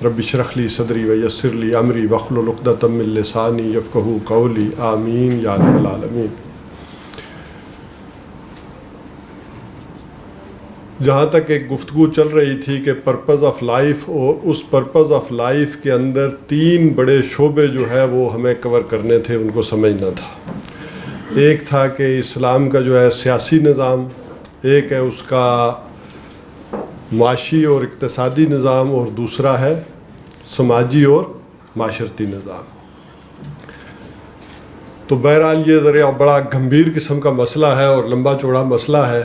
رب اشرح لی صدری ویسر لی امری واحلل عقدۃ من لسانی یفقہوا قولی آمین یا رب العالمین۔ جہاں تک ایک گفتگو چل رہی تھی کہ پرپز آف لائف، اور اس پرپز آف لائف کے اندر 3 بڑے شعبے جو ہے وہ ہمیں کور کرنے تھے، ان کو سمجھنا تھا۔ ایک تھا کہ اسلام کا جو ہے سیاسی نظام، ایک ہے اس کا معاشی اور اقتصادی نظام، اور دوسرا ہے سماجی اور معاشرتی نظام۔ تو بہرحال یہ ذرا بڑا گمبھیر قسم کا مسئلہ ہے اور لمبا چوڑا مسئلہ ہے،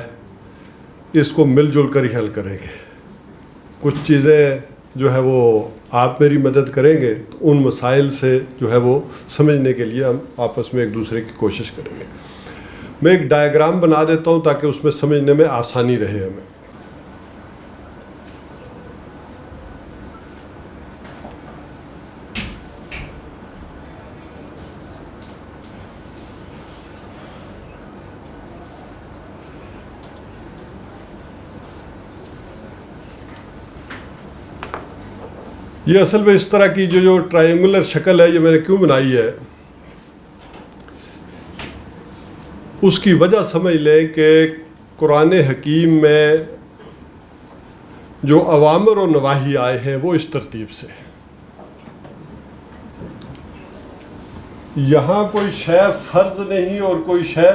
اس کو مل جل کر ہی حل کریں گے۔ کچھ چیزیں جو ہے وہ آپ میری مدد کریں گے تو ان مسائل سے جو ہے وہ سمجھنے کے لیے ہم آپس میں ایک دوسرے کی کوشش کریں گے۔ میں ایک ڈائیگرام بنا دیتا ہوں تاکہ اس میں سمجھنے میں آسانی رہے ہمیں۔ یہ اصل میں اس طرح کی جو ٹرائنگولر شکل ہے، یہ میں نے کیوں بنائی ہے، اس کی وجہ سمجھ لیں کہ قرآن حکیم میں جو اوامر و نواہی آئے ہیں وہ اس ترتیب سے۔ یہاں کوئی شے فرض نہیں اور کوئی شے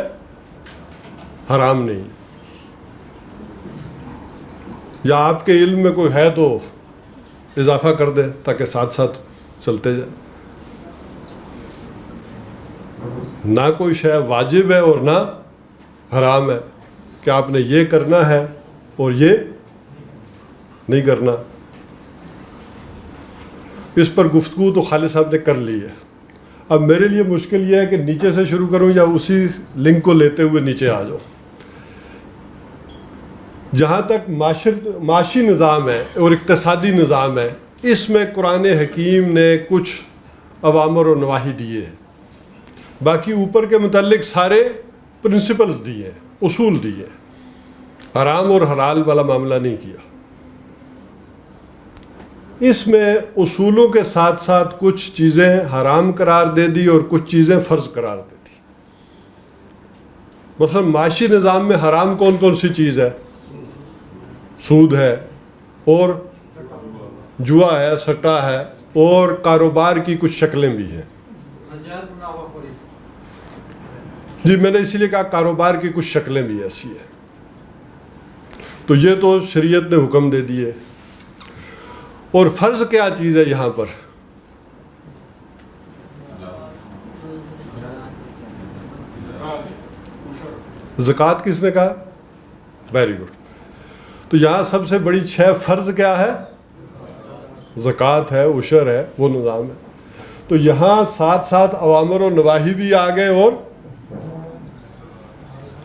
حرام نہیں، یا آپ کے علم میں کوئی ہے تو اضافہ کر دیں تاکہ ساتھ ساتھ چلتے جائیں۔ نہ کوئی شے واجب ہے اور نہ حرام ہے کہ آپ نے یہ کرنا ہے اور یہ نہیں کرنا۔ اس پر گفتگو تو خالد صاحب نے کر لی ہے۔ اب میرے لیے مشکل یہ ہے کہ نیچے سے شروع کروں یا اسی لنک کو لیتے ہوئے نیچے آ جاؤں۔ جہاں تک معاشی نظام ہے اور اقتصادی نظام ہے، اس میں قرآن حکیم نے کچھ اوامر و نواہی دیے ہیں، باقی اوپر کے متعلق سارے پرنسپلز دیے ہیں، اصول دیے ہیں، حرام اور حلال والا معاملہ نہیں کیا۔ اس میں اصولوں کے ساتھ ساتھ کچھ چیزیں حرام قرار دے دی اور کچھ چیزیں فرض قرار دے دی۔ مثلا معاشی نظام میں حرام کون کون سی چیز ہے؟ سود ہے، اور جوا ہے، سٹا ہے، اور کاروبار کی کچھ شکلیں بھی ہیں۔ جی میں نے اسی لیے کہا کاروبار کی کچھ شکلیں بھی ایسی ہیں۔ تو یہ تو شریعت نے حکم دے دیے۔ اور فرض کیا چیز ہے یہاں پر؟ زکوٰۃ کس نے کہا؟ Very good. تو یہاں سب سے بڑی شے فرض کیا ہے؟ زکوٰۃ ہے، عشر ہے، وہ نظام ہے۔ تو یہاں ساتھ ساتھ اوامر و نواہی بھی آ گئے اور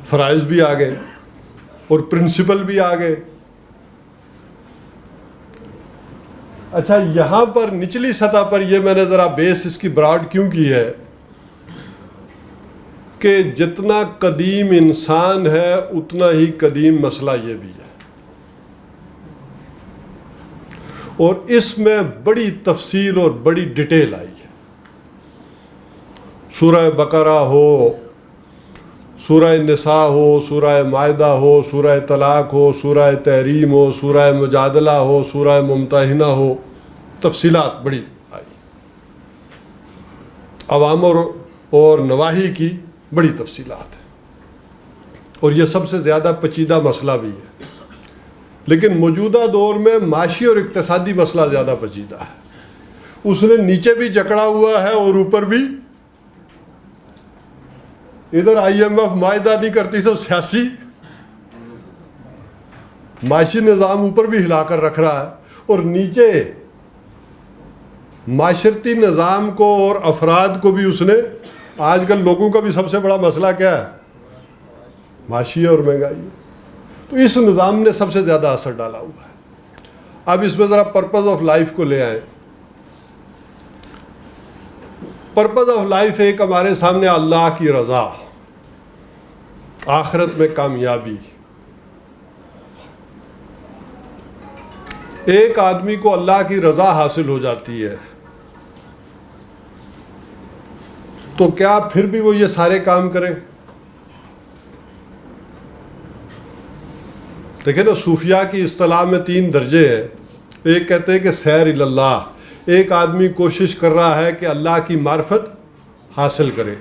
فرائض بھی آ گئے اور پرنسپل بھی آ گئے۔ اچھا، یہاں پر نچلی سطح پر یہ میں نے ذرا بیس اس کی براڈ کیوں کی ہے کہ جتنا قدیم انسان ہے اتنا ہی قدیم مسئلہ یہ بھی ہے، اور اس میں بڑی تفصیل اور بڑی ڈیٹیل آئی ہے۔ سورہ بقرہ ہو، سورہ نساء ہو، سورہ مائدہ ہو، سورہ طلاق ہو، سورہ تحریم ہو، سورہ مجادلہ ہو، سورہ ممتحنہ ہو، تفصیلات بڑی آئی۔ اوامر اور نواہی کی بڑی تفصیلات ہیں، اور یہ سب سے زیادہ پیچیدہ مسئلہ بھی ہے۔ لیکن موجودہ دور میں معاشی اور اقتصادی مسئلہ زیادہ پیچیدہ ہے۔ اس نے نیچے بھی جکڑا ہوا ہے اور اوپر بھی۔ ادھر IMF معاہدہ نہیں کرتی تو سیاسی معاشی نظام اوپر بھی ہلا کر رکھ رہا ہے، اور نیچے معاشرتی نظام کو اور افراد کو بھی اس نے۔ آج کل لوگوں کا بھی سب سے بڑا مسئلہ کیا ہے؟ معاشی اور مہنگائی۔ تو اس نظام نے سب سے زیادہ اثر ڈالا ہوا ہے۔ اب اس میں ذرا پرپز آف لائف کو لے آئیں۔ پرپز آف لائف ایک ہمارے سامنے اللہ کی رضا، آخرت میں کامیابی، ایک آدمی کو اللہ کی رضا حاصل ہو جاتی ہے تو کیا پھر بھی وہ یہ سارے کام کرے؟ دیکھیں نا، صوفیاء کی اصطلاح میں 3 درجے ہیں. ایک کہتے ہیں کہ سیر اللہ، ایک آدمی کوشش کر رہا ہے کہ اللہ کی معرفت حاصل کرے،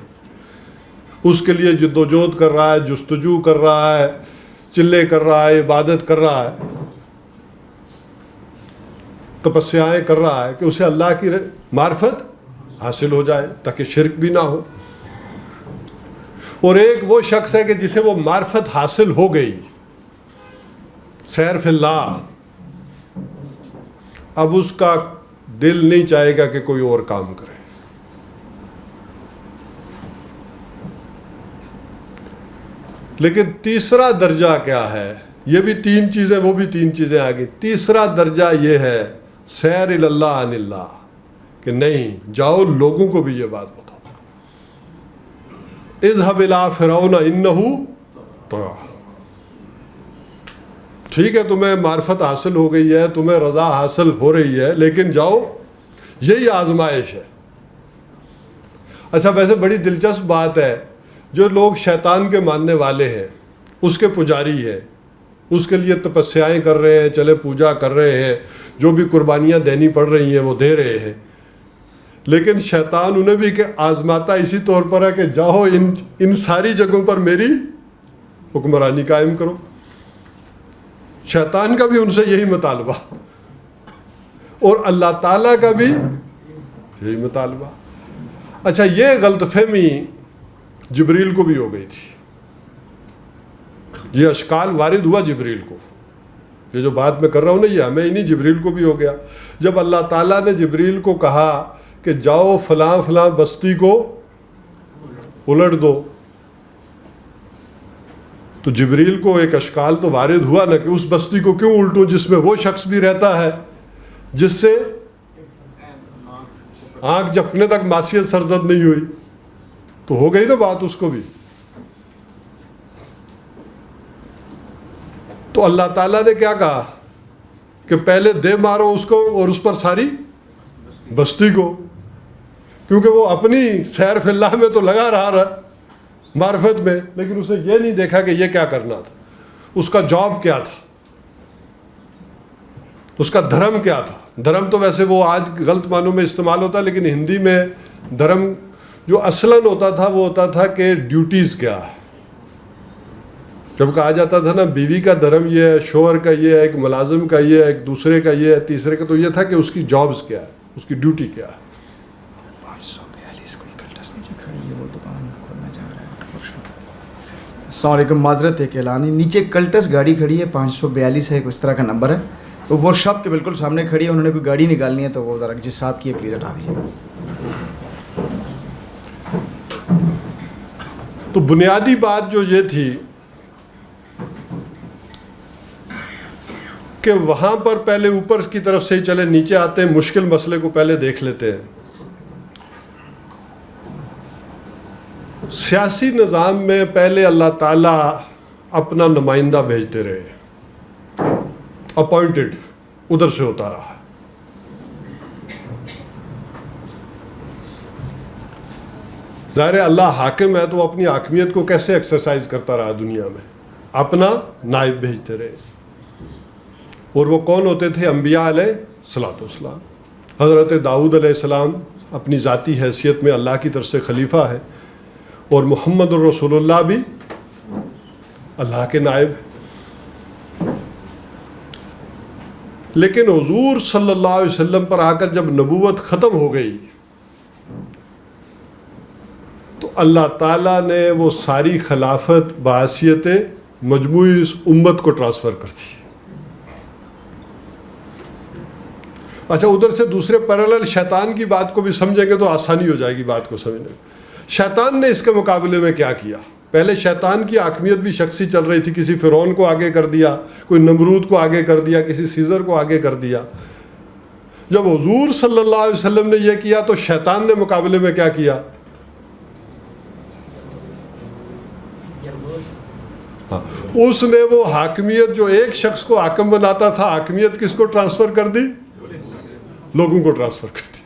اس کے لیے جد و جہد کر رہا ہے، جستجو کر رہا ہے، چلے کر رہا ہے، عبادت کر رہا ہے، تپسیائیں کر رہا ہے کہ اسے اللہ کی معرفت حاصل ہو جائے تاکہ شرک بھی نہ ہو. اور ایک وہ شخص ہے کہ جسے وہ معرفت حاصل ہو گئی، سیر فی اللہ، اب اس کا دل نہیں چاہے گا کہ کوئی اور کام کرے. لیکن تیسرا درجہ کیا ہے؟ یہ بھی 3 چیزیں، وہ بھی 3 چیزیں آ گئی. تیسرا درجہ یہ ہے سیر اللہ عن اللہ، کہ نہیں، جاؤ لوگوں کو بھی یہ بات بتاؤ. اذهب الى فرعون انه طغى. ٹھیک ہے، تمہیں معرفت حاصل ہو گئی ہے، تمہیں رضا حاصل ہو رہی ہے، لیکن جاؤ، یہی آزمائش ہے. اچھا، ویسے بڑی دلچسپ بات ہے، جو لوگ شیطان کے ماننے والے ہیں، اس کے پجاری ہیں، اس کے لیے تپسیائیں کر رہے ہیں، چلے پوجا کر رہے ہیں، جو بھی قربانیاں دینی پڑ رہی ہیں وہ دے رہے ہیں، لیکن شیطان انہیں بھی کہ آزماتا اسی طور پر ہے کہ جاؤ ان ساری جگہوں پر میری حکمرانی قائم کرو. شیطان کا بھی ان سے یہی مطالبہ، اور اللہ تعالیٰ کا بھی یہی مطالبہ. اچھا، یہ غلط فہمی جبریل کو بھی ہو گئی تھی. یہ اشکال وارد ہوا جبریل کو. یہ جو بات میں کر رہا ہوں نا، یہ ہمیں ہی نہیں، جبریل کو بھی ہو گیا. جب اللہ تعالیٰ نے جبریل کو کہا کہ جاؤ فلاں فلاں بستی کو الٹ دو، تو جبریل کو ایک اشکال تو وارد ہوا نا کہ اس بستی کو کیوں الٹوں جس میں وہ شخص بھی رہتا ہے جس سے آنکھ جھپکنے تک معصیت سرزد نہیں ہوئی. تو ہو گئی نا بات اس کو بھی. تو اللہ تعالیٰ نے کیا کہا کہ پہلے دے مارو اس کو اور اس پر ساری بستی کو، کیونکہ وہ اپنی سیر فی اللہ میں تو لگا رہا معرفت میں، لیکن اس نے یہ نہیں دیکھا کہ یہ کیا کرنا تھا، اس کا جاب کیا تھا، اس کا دھرم کیا تھا. دھرم تو ویسے وہ آج غلط معنوں میں استعمال ہوتا ہے، لیکن ہندی میں دھرم جو اصلاً ہوتا تھا وہ ہوتا تھا کہ ڈیوٹیز کیا ہے. جب کہا جاتا تھا نا بیوی کا دھرم یہ ہے، شوہر کا یہ ہے، ایک ملازم کا یہ ہے، ایک دوسرے کا یہ ہے، تیسرے کا، تو یہ تھا کہ اس کی جابز کیا ہے، اس کی ڈیوٹی کیا ہے. السلام علیکم، معذرت ہے کہ اعلان، نیچے کلٹس گاڑی کھڑی ہے، 542 ہے، اس طرح کا نمبر ہے، تو ورک شاپ کے بالکل سامنے کھڑی ہے، انہوں نے کوئی گاڑی نکالنی ہے تو وہ ذرا جس صاحب کی ہے پلیز ہٹا دیجیے. تو بنیادی بات جو یہ تھی کہ وہاں پر پہلے اوپر کی طرف سے ہی چلے نیچے آتے ہیں، مشکل مسئلے کو پہلے دیکھ لیتے ہیں. سیاسی نظام میں پہلے اللہ تعالیٰ اپنا نمائندہ بھیجتے رہے، اپوائنٹڈ ادھر سے ہوتا رہا. ظاہر اللہ حاکم ہے تو اپنی حاکمیت کو کیسے ایکسرسائز کرتا رہا دنیا میں؟ اپنا نائب بھیجتے رہے. اور وہ کون ہوتے تھے؟ انبیاء علیہ الصلوۃ والسلام. حضرت داؤد علیہ السلام اپنی ذاتی حیثیت میں اللہ کی طرف سے خلیفہ ہے، اور محمد الرسول اللہ بھی اللہ کے نائب ہیں. لیکن حضور صلی اللہ علیہ وسلم پر آ کر جب نبوت ختم ہو گئی تو اللہ تعالیٰ نے وہ ساری خلافت بحیثیت مجموعی اس امت کو ٹرانسفر کر دی. اچھا، ادھر سے دوسرے پیرالل شیطان کی بات کو بھی سمجھیں گے تو آسانی ہو جائے گی بات کو سمجھنے میں. شیطان نے اس کے مقابلے میں کیا کیا؟ پہلے شیطان کی حاکمیت بھی شخصی چل رہی تھی، کسی فرعون کو آگے کر دیا، کوئی نمرود کو آگے کر دیا، کسی سیزر کو آگے کر دیا. جب حضور صلی اللہ علیہ وسلم نے یہ کیا تو شیطان نے مقابلے میں کیا کیا؟ اس نے وہ حاکمیت جو ایک شخص کو حاکم بناتا تھا، حاکمیت کس کو ٹرانسفر کر دی؟ لوگوں کو ٹرانسفر کر دی.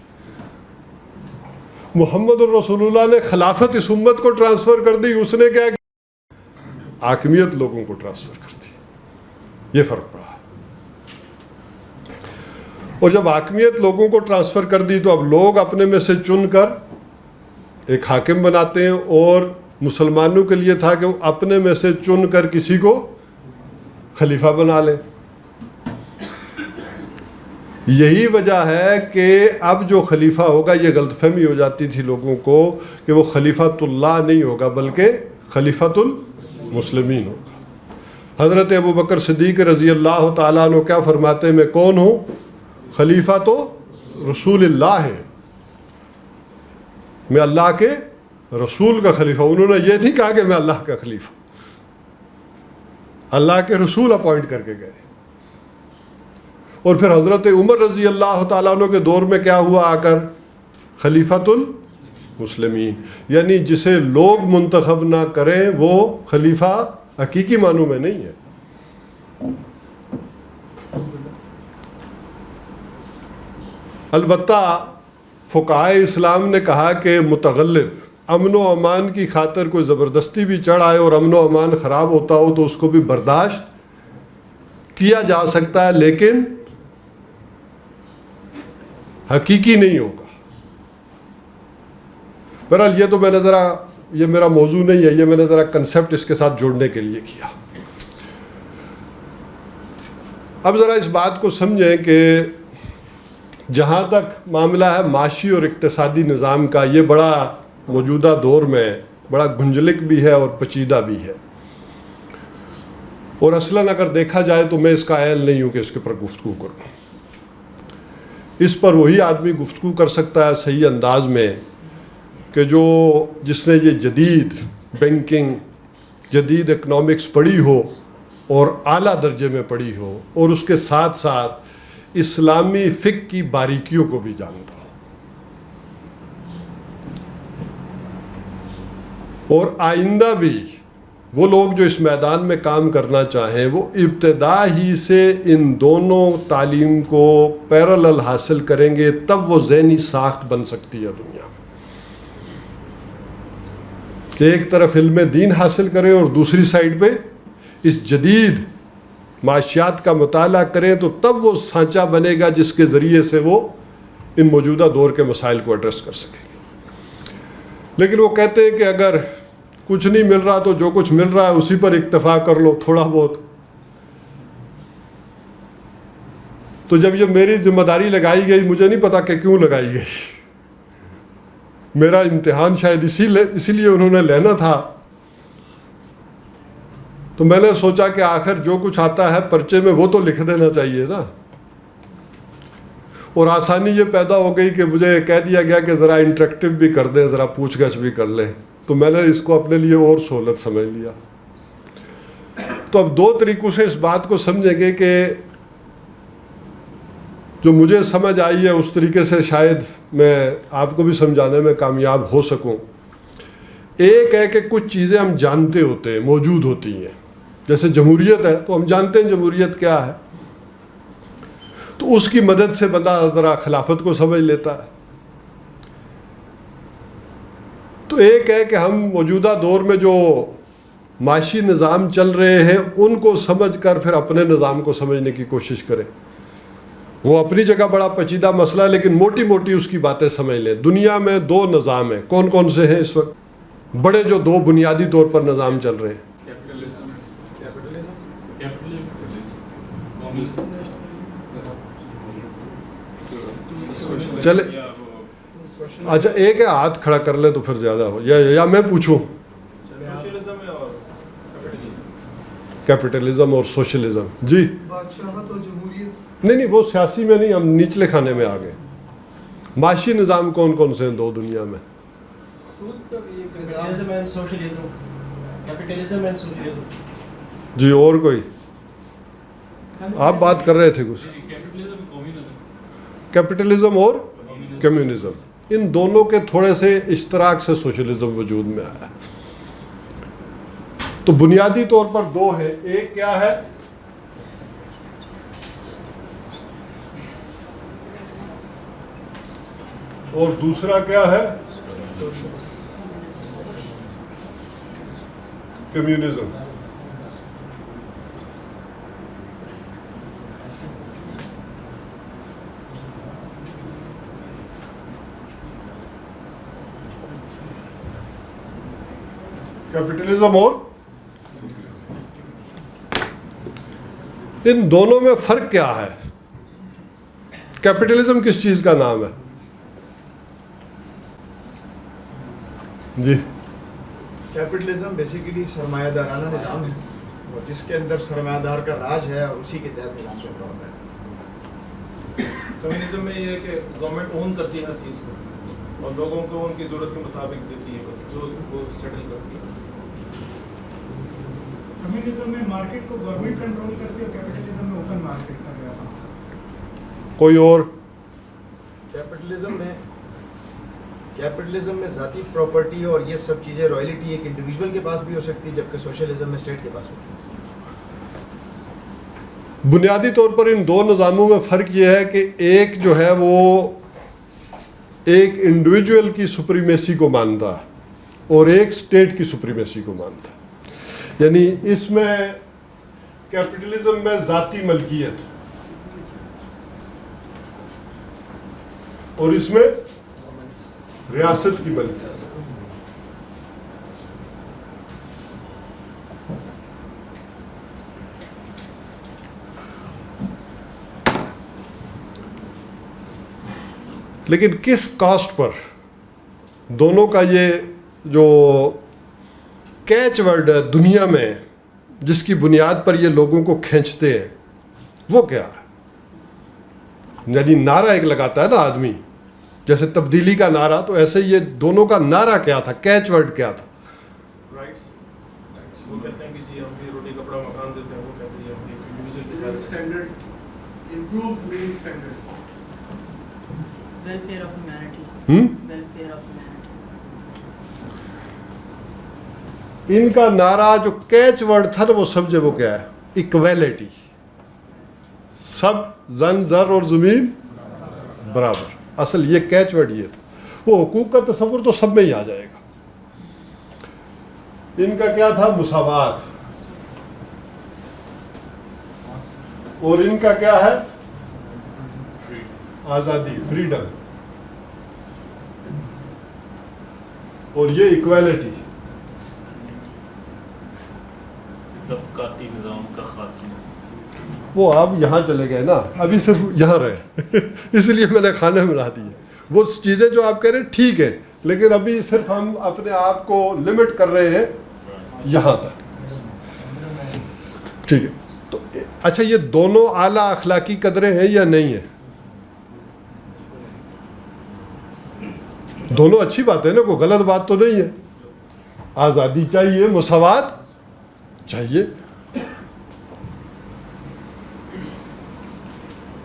محمد الرسول اللہ نے خلافت اس امت کو ٹرانسفر کر دی، اس نے کیا کیا؟ حاکمیت لوگوں کو ٹرانسفر کر دی. یہ فرق پڑا. اور جب حاکمیت لوگوں کو ٹرانسفر کر دی تو اب لوگ اپنے میں سے چن کر ایک حاکم بناتے ہیں، اور مسلمانوں کے لیے تھا کہ وہ اپنے میں سے چن کر کسی کو خلیفہ بنا لیں. یہی وجہ ہے کہ اب جو خلیفہ ہوگا، یہ غلط فہمی ہو جاتی تھی لوگوں کو کہ وہ خلیفۃ اللہ نہیں ہوگا بلکہ خلیفۃ المسلمین ہوگا. حضرت ابو بکر صدیق رضی اللہ تعالیٰ عنہ کیا فرماتے ہیں؟ میں کون ہوں؟ خلیفہ تو رسول اللہ ہے، میں اللہ کے رسول کا خلیفہ. انہوں نے یہ نہیں کہا کہ میں اللہ کا خلیفہ، اللہ کے رسول اپوائنٹ کر کے گئے. اور پھر حضرت عمر رضی اللہ تعالیٰ عنہ کے دور میں کیا ہوا آ کر؟ خلیفۃ المسلمین، یعنی جسے لوگ منتخب نہ کریں وہ خلیفہ حقیقی معنوں میں نہیں ہے. البتہ فقہائے اسلام نے کہا کہ متغلب امن و امان کی خاطر کوئی زبردستی بھی چڑھ آئے اور امن و امان خراب ہوتا ہو تو اس کو بھی برداشت کیا جا سکتا ہے، لیکن حقیقی نہیں ہوگا. بہرحال یہ تو میں نے ذرا، یہ میرا موضوع نہیں ہے، یہ میں نے ذرا کنسیپٹ اس کے ساتھ جوڑنے کے لیے کیا. اب ذرا اس بات کو سمجھیں کہ جہاں تک معاملہ ہے معاشی اور اقتصادی نظام کا، یہ بڑا موجودہ دور میں بڑا گنجلک بھی ہے اور پیچیدہ بھی ہے. اور اصلاً اگر دیکھا جائے تو میں اس کا اہل نہیں ہوں کہ اس کے پر گفتگو کروں. اس پر وہی آدمی گفتگو کر سکتا ہے صحیح انداز میں کہ جس نے یہ جدید بینکنگ، جدید اکنامکس پڑھی ہو اور اعلیٰ درجے میں پڑھی ہو، اور اس کے ساتھ ساتھ اسلامی فقہ کی باریکیوں کو بھی جانتا ہو. اور آئندہ بھی وہ لوگ جو اس میدان میں کام کرنا چاہیں وہ ابتدا ہی سے ان دونوں تعلیم کو پیرالل حاصل کریں گے، تب وہ ذہنی ساخت بن سکتی ہے دنیا میں. کہ ایک طرف علم دین حاصل کریں اور دوسری سائڈ پہ اس جدید معاشیات کا مطالعہ کریں، تو تب وہ سانچہ بنے گا جس کے ذریعے سے وہ ان موجودہ دور کے مسائل کو ایڈریس کر سکیں گے. لیکن وہ کہتے ہیں کہ اگر کچھ نہیں مل رہا تو جو کچھ مل رہا ہے اسی پر اکتفا کر لو تھوڑا بہت. تو جب یہ میری ذمہ داری لگائی گئی، مجھے نہیں پتا کہ کیوں لگائی گئی. میرا امتحان شاید اسی لیے انہوں نے لینا تھا. تو میں نے سوچا کہ آخر جو کچھ آتا ہے پرچے میں وہ تو لکھ دینا چاہیے نا. اور آسانی یہ پیدا ہو گئی کہ مجھے کہہ دیا گیا کہ ذرا انٹریکٹیو بھی کر دیں، ذرا پوچھ گچھ بھی کر لیں. تو میں نے اس کو اپنے لیے اور سہولت سمجھ لیا. تو اب دو طریقوں سے اس بات کو سمجھیں گے کہ جو مجھے سمجھ آئی ہے اس طریقے سے شاید میں آپ کو بھی سمجھانے میں کامیاب ہو سکوں. ایک ہے کہ کچھ چیزیں ہم جانتے ہوتے ہیں، موجود ہوتی ہیں. جیسے جمہوریت ہے تو ہم جانتے ہیں جمہوریت کیا ہے، تو اس کی مدد سے بندہ ذرا خلافت کو سمجھ لیتا ہے. تو ایک ہے کہ ہم موجودہ دور میں جو معاشی نظام چل رہے ہیں ان کو سمجھ کر پھر اپنے نظام کو سمجھنے کی کوشش کریں. وہ اپنی جگہ بڑا پیچیدہ مسئلہ ہے، لیکن موٹی موٹی اس کی باتیں سمجھ لیں. دنیا میں دو نظام ہیں. کون کون سے ہیں اس وقت؟ بڑے جو دو بنیادی طور پر نظام چل رہے ہیں. چلے اچھا ایک ہے ہاتھ کھڑا کر لے تو پھر زیادہ ہو، یا میں پوچھوں؟ کیپٹلزم اور سوشلزم. جی نہیں وہ سیاسی میں نہیں، ہم نچلے کھانے میں آ گئے. معاشی نظام کون کون سے ہیں دو دنیا میں؟ جی اور کوئی؟ آپ بات کر رہے تھے کچھ. کیپٹلزم اور کمیونزم، ان دونوں کے تھوڑے سے اشتراک سے سوشلزم وجود میں آیا. تو بنیادی طور پر دو ہیں. ایک کیا ہے؟ اور دوسرا کیا ہے؟ کمیونزم. کیپٹلزم اور ان دونوں میں فرق کیا ہے؟ کیپٹلزم کس چیز کا نام ہے؟ جی کیپٹلزم بیسیکلی سرمایہ دارانہ نظام ہے اور جس کے اندر سرمایہ دار کا راج ہے اور اسی کے تحت نظام چل رہا ہوتا ہے. کمیونزم میں یہ ہے کہ گورنمنٹ اون کرتی ہے ہر چیز کو اور لوگوں کو ان کی ضرورت کے مطابق دیتی ہے بس جو وہ سیٹل کرتی ہے. کمیونزم میں مارکیٹ کو گورنمنٹ کنٹرول کرتی ہے اور کیپٹلزم میں اوپن مارکیٹ کا گیا. کوئی اور؟ کیپٹلزم میں ذاتی پراپرٹی اور یہ سب چیزیں رائلٹی ایک انڈیویجول کے پاس بھی ہو سکتی ہے جبکہ سوشلزم میں اسٹیٹ کے پاس ہوتی ہے. بنیادی طور پر ان دو نظاموں میں فرق یہ ہے کہ ایک جو ہے وہ ایک انڈیویجول کی سپریمیسی کو مانتا ہے اور ایک اسٹیٹ کی سپریمیسی کو مانتا ہے. یعنی اس میں کیپٹلزم میں ذاتی ملکیت اور اس میں ریاست کی ملکیت. لیکن کس کاسٹ پر دونوں کا یہ جو کیچ ورڈ ہے دنیا میں جس کی بنیاد پر یہ لوگوں کو کھینچتے ہیں وہ کیا ہے؟ یعنی نعرہ ایک لگاتا ہے نا آدمی جیسے تبدیلی کا نعرہ، تو ایسے یہ دونوں کا نعرہ کیا تھا، کیچ ورڈ کیا تھا؟ رائٹس. وہ کہتے ہیں کہ جی ہم بھی روٹی کپڑا مکان دیتے ہیں، وہ کہتے ہیں ہم بھی انڈیویجول کے ساتھ standard improved living standard welfare of humanity. Welfare of humanity. ان کا نعرہ جو کیچ ورڈ تھا نا وہ سمجھے وہ کیا ہے؟ ایکویلٹی. سب زن زر اور زمین برابر. اصل یہ کیچ ورڈ یہ تھا. وہ حقوق کا تصور تو سب میں ہی آ جائے گا. ان کا کیا تھا؟ مساوات. اور ان کا کیا ہے؟ آزادی، فریڈم. اور یہ ایکویلٹی. طبقاتی نظام کا خاتمہ. وہ آپ یہاں چلے گئے نا، ابھی صرف یہاں رہے اس لیے میں نے کھانے بنا دیے. وہ چیزیں جو آپ کہہ رہے ہیں ٹھیک ہے، لیکن ابھی صرف ہم اپنے آپ کو لمٹ کر رہے ہیں یہاں تک. ٹھیک ہے. تو اچھا یہ دونوں اعلیٰ اخلاقی قدریں ہیں یا نہیں ہیں؟ دونوں اچھی بات ہے نا، کوئی غلط بات تو نہیں ہے. آزادی چاہیے، مساوات چاہیے.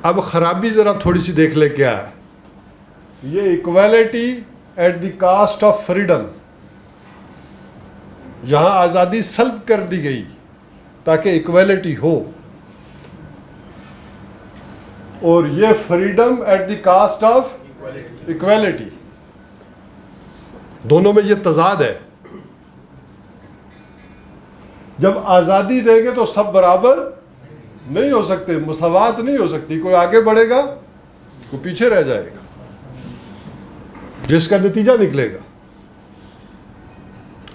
اب خرابی ذرا تھوڑی سی دیکھ لے کیا ہے. یہ equality at the cost of freedom. یہاں آزادی سلب کر دی گئی تاکہ ایکویلٹی ہو، اور یہ freedom at the cost of equality. دونوں میں یہ تضاد ہے. جب آزادی دیں گے تو سب برابر نہیں ہو سکتے، مساوات نہیں ہو سکتی. کوئی آگے بڑھے گا، کوئی پیچھے رہ جائے گا، جس کا نتیجہ نکلے گا.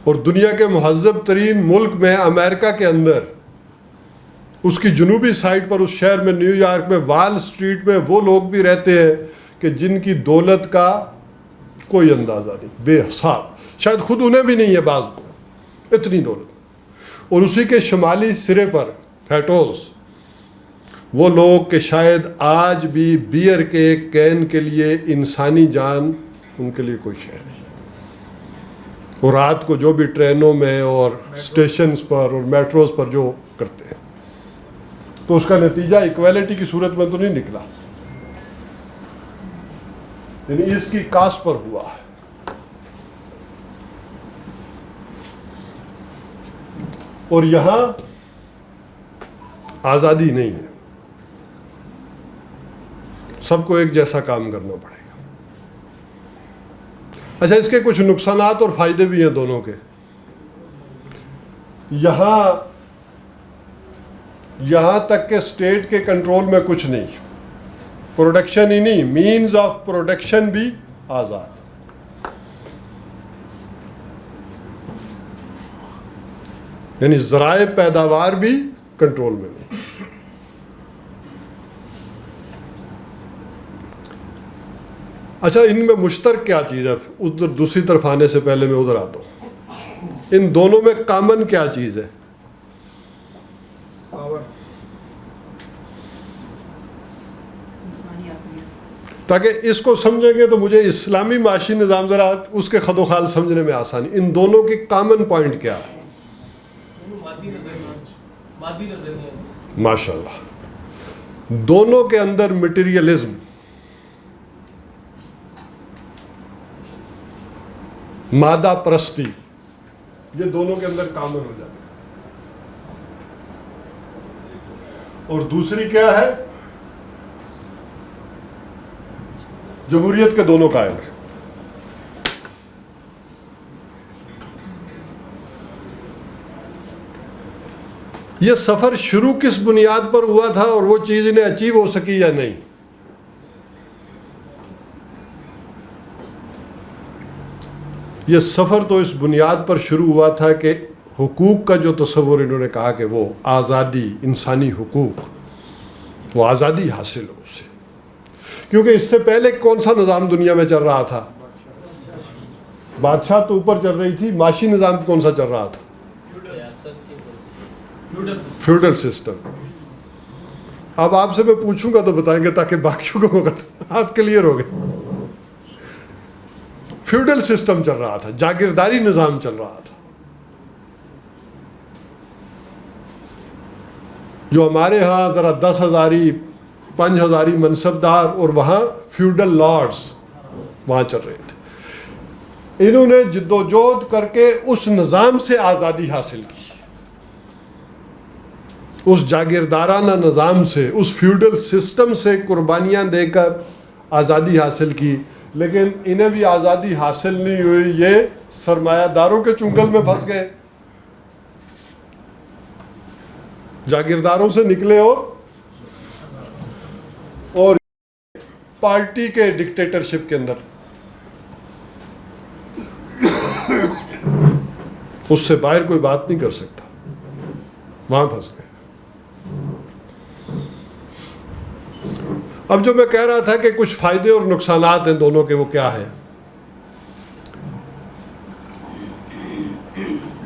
اور دنیا کے مہذب ترین ملک میں، امریکہ کے اندر، اس کی جنوبی سائڈ پر، اس شہر میں، نیو یارک میں، وال اسٹریٹ میں وہ لوگ بھی رہتے ہیں کہ جن کی دولت کا کوئی اندازہ نہیں، بے حساب. شاید خود انہیں بھی نہیں ہے بعض کو اتنی دولت. اور اسی کے شمالی سرے پر فیٹوس وہ لوگ کہ شاید آج بھی بیئر کے کین کے لیے انسانی جان ان کے لیے کوئی شے نہیں. اور رات کو جو بھی ٹرینوں میں اور اسٹیشنز پر اور میٹروز پر جو کرتے ہیں، تو اس کا نتیجہ ایکویلٹی کی صورت میں تو نہیں نکلا. یعنی اس کی کاسٹ پر ہوا ہے. اور یہاں آزادی نہیں ہے. سب کو ایک جیسا کام کرنا پڑے گا. اچھا, اس کے کچھ نقصانات اور فائدے بھی ہیں دونوں کے. یہاں تک کہ اسٹیٹ کے کنٹرول میں کچھ نہیں, پروڈکشن ہی نہیں, مینز آف پروڈکشن بھی آزاد. یعنی ذرائع پیداوار بھی کنٹرول میں نہیں. اچھا, ان میں مشترک کیا چیز ہے؟ ادھر دوسری طرف آنے سے پہلے میں ادھر آتا ہوں. ان دونوں میں کامن کیا چیز ہے؟ پاور. انسانی عقلیت. تاکہ اس کو سمجھیں گے تو مجھے اسلامی معاشی نظام ذرا اس کے خد و خال سمجھنے میں آسانی. ان دونوں کی کامن پوائنٹ کیا ہے؟ ماشاء اللہ. دونوں کے اندر مٹیریلزم, مادہ پرستی, یہ دونوں کے اندر کامن ہو جاتا ہے. اور دوسری کیا ہے؟ جمہوریت کے دونوں قائم ہیں. یہ سفر شروع کس بنیاد پر ہوا تھا اور وہ چیز انہیں اچیو ہو سکی یا نہیں؟ یہ سفر تو اس بنیاد پر شروع ہوا تھا کہ حقوق کا جو تصور انہوں نے کہا کہ وہ آزادی, انسانی حقوق, وہ آزادی حاصل ہو اسے. کیونکہ اس سے پہلے کون سا نظام دنیا میں چل رہا تھا؟ بادشاہ تو اوپر چل رہی تھی, معاشی نظام کون سا چل رہا تھا؟ Feudal system. اب آپ سے میں پوچھوں گا تو بتائیں گے تاکہ باقیوں کو موقع آپ کلیئر ہو گئے. فیوڈل سسٹم چل رہا تھا, جاگیرداری نظام چل رہا تھا. جو ہمارے ہاں ذرا 10,000 5,000 منصبدار اور وہاں فیوڈل لارڈز وہاں چل رہے تھے. انہوں نے جدوجہد کر کے اس نظام سے آزادی حاصل کی, اس جاگیردارانہ نظام سے, اس فیوڈل سسٹم سے قربانیاں دے کر آزادی حاصل کی. لیکن انہیں بھی آزادی حاصل نہیں ہوئی, یہ سرمایہ داروں کے چنگل میں پھنس گئے, جاگیرداروں سے نکلے اور پارٹی کے ڈکٹیٹرشپ کے اندر, اس سے باہر کوئی بات نہیں کر سکتا, وہاں پھنس گئے. اب جو میں کہہ رہا تھا کہ کچھ فائدے اور نقصانات ہیں دونوں کے, وہ کیا ہے؟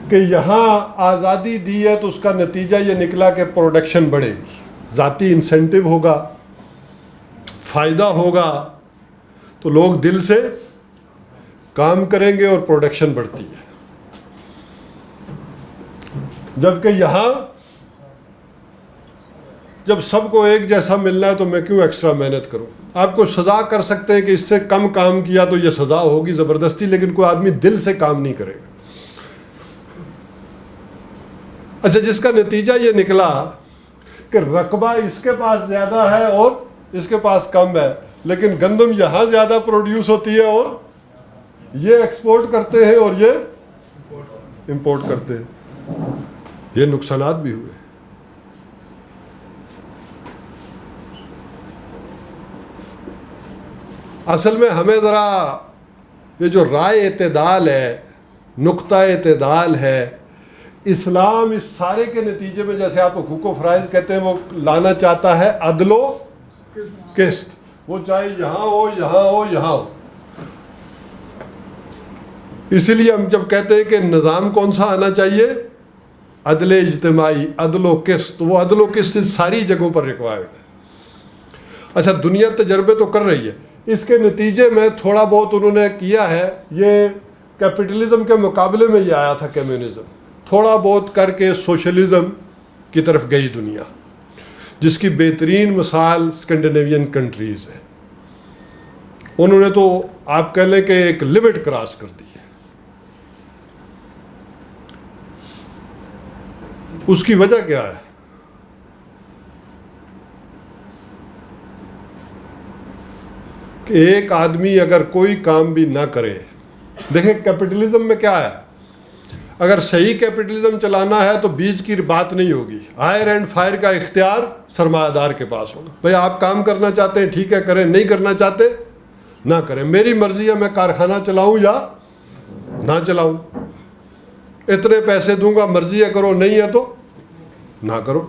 کہ یہاں آزادی دی ہے تو اس کا نتیجہ یہ نکلا کہ پروڈکشن بڑھے گی, ذاتی انسینٹیو ہوگا, فائدہ ہوگا, تو لوگ دل سے کام کریں گے اور پروڈکشن بڑھتی ہے. جبکہ یہاں جب سب کو ایک جیسا ملنا ہے تو میں کیوں ایکسٹرا محنت کروں؟ آپ کو سزا کر سکتے ہیں کہ اس سے کم کام کیا تو یہ سزا ہوگی زبردستی, لیکن کوئی آدمی دل سے کام نہیں کرے گا. اچھا, جس کا نتیجہ یہ نکلا کہ رقبہ اس کے پاس زیادہ ہے اور اس کے پاس کم ہے, لیکن گندم یہاں زیادہ پروڈیوس ہوتی ہے اور یہ ایکسپورٹ کرتے ہیں اور یہ امپورٹ کرتے ہیں. یہ نقصانات بھی ہوئے. اصل میں ہمیں ذرا یہ جو رائے اعتدال ہے, نقطہ اعتدال ہے, اسلام اس سارے کے نتیجے میں, جیسے آپ حقوق و فرائض کہتے ہیں, وہ لانا چاہتا ہے عدل و قسط. وہ چاہے یہاں ہو, یہاں ہو, یہاں ہو. اسی لیے ہم جب کہتے ہیں کہ نظام کون سا آنا چاہیے, عدل اجتماعی, عدل و قسط, وہ عدل و قسط ساری جگہوں پر ریکوائرڈ ہے. اچھا, دنیا تجربے تو کر رہی ہے, اس کے نتیجے میں تھوڑا بہت انہوں نے کیا ہے. یہ کیپٹلزم کے مقابلے میں یہ آیا تھا کمیونزم, تھوڑا بہت کر کے سوشلزم کی طرف گئی دنیا, جس کی بہترین مثال اسکینڈینیوین کنٹریز ہے. انہوں نے تو آپ کہہ لیں کہ ایک لمٹ کراس کر دی ہے. اس کی وجہ کیا ہے؟ کہ ایک آدمی اگر کوئی کام بھی نہ کرے، دیکھیں کیپٹلزم میں کیا ہے، اگر صحیح کیپٹلزم چلانا ہے تو بیچ کی بات نہیں ہوگی، ہائر اینڈ فائر کا اختیار سرمایہ دار کے پاس ہوگا. بھئی آپ کام کرنا چاہتے ہیں ٹھیک ہے کریں، نہیں کرنا چاہتے نہ کریں، میری مرضی ہے میں کارخانہ چلاؤں یا نہ چلاؤں، اتنے پیسے دوں گا، مرضی ہے کرو، نہیں ہے تو نہ کرو.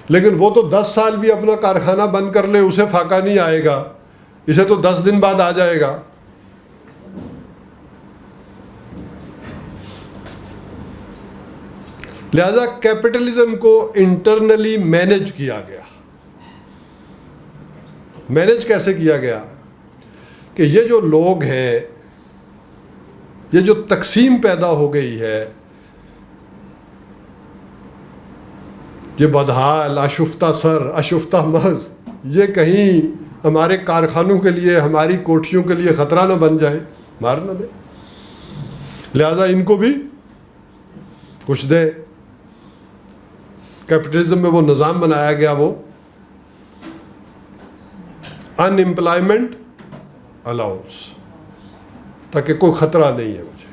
لیکن وہ تو 10 سال بھی اپنا کارخانہ بند کر لے اسے فاقہ نہیں آئے گا، اسے تو 10 دن بعد آ جائے گا. لہذا کیپٹلزم کو انٹرنلی مینج کیا گیا. مینج کیسے کیا گیا کہ یہ جو لوگ ہیں، یہ جو تقسیم پیدا ہو گئی ہے، یہ بدحال، آشفتہ سر، آشفتہ مغز، یہ کہیں ہمارے کارخانوں کے لیے، ہماری کوٹھیوں کے لیے خطرہ نہ بن جائے، مار نہ دے، لہذا ان کو بھی کچھ دے. کیپٹلزم میں وہ نظام بنایا گیا، وہ ان امپلائمنٹ الاؤنس، تاکہ کوئی خطرہ نہیں ہے مجھے،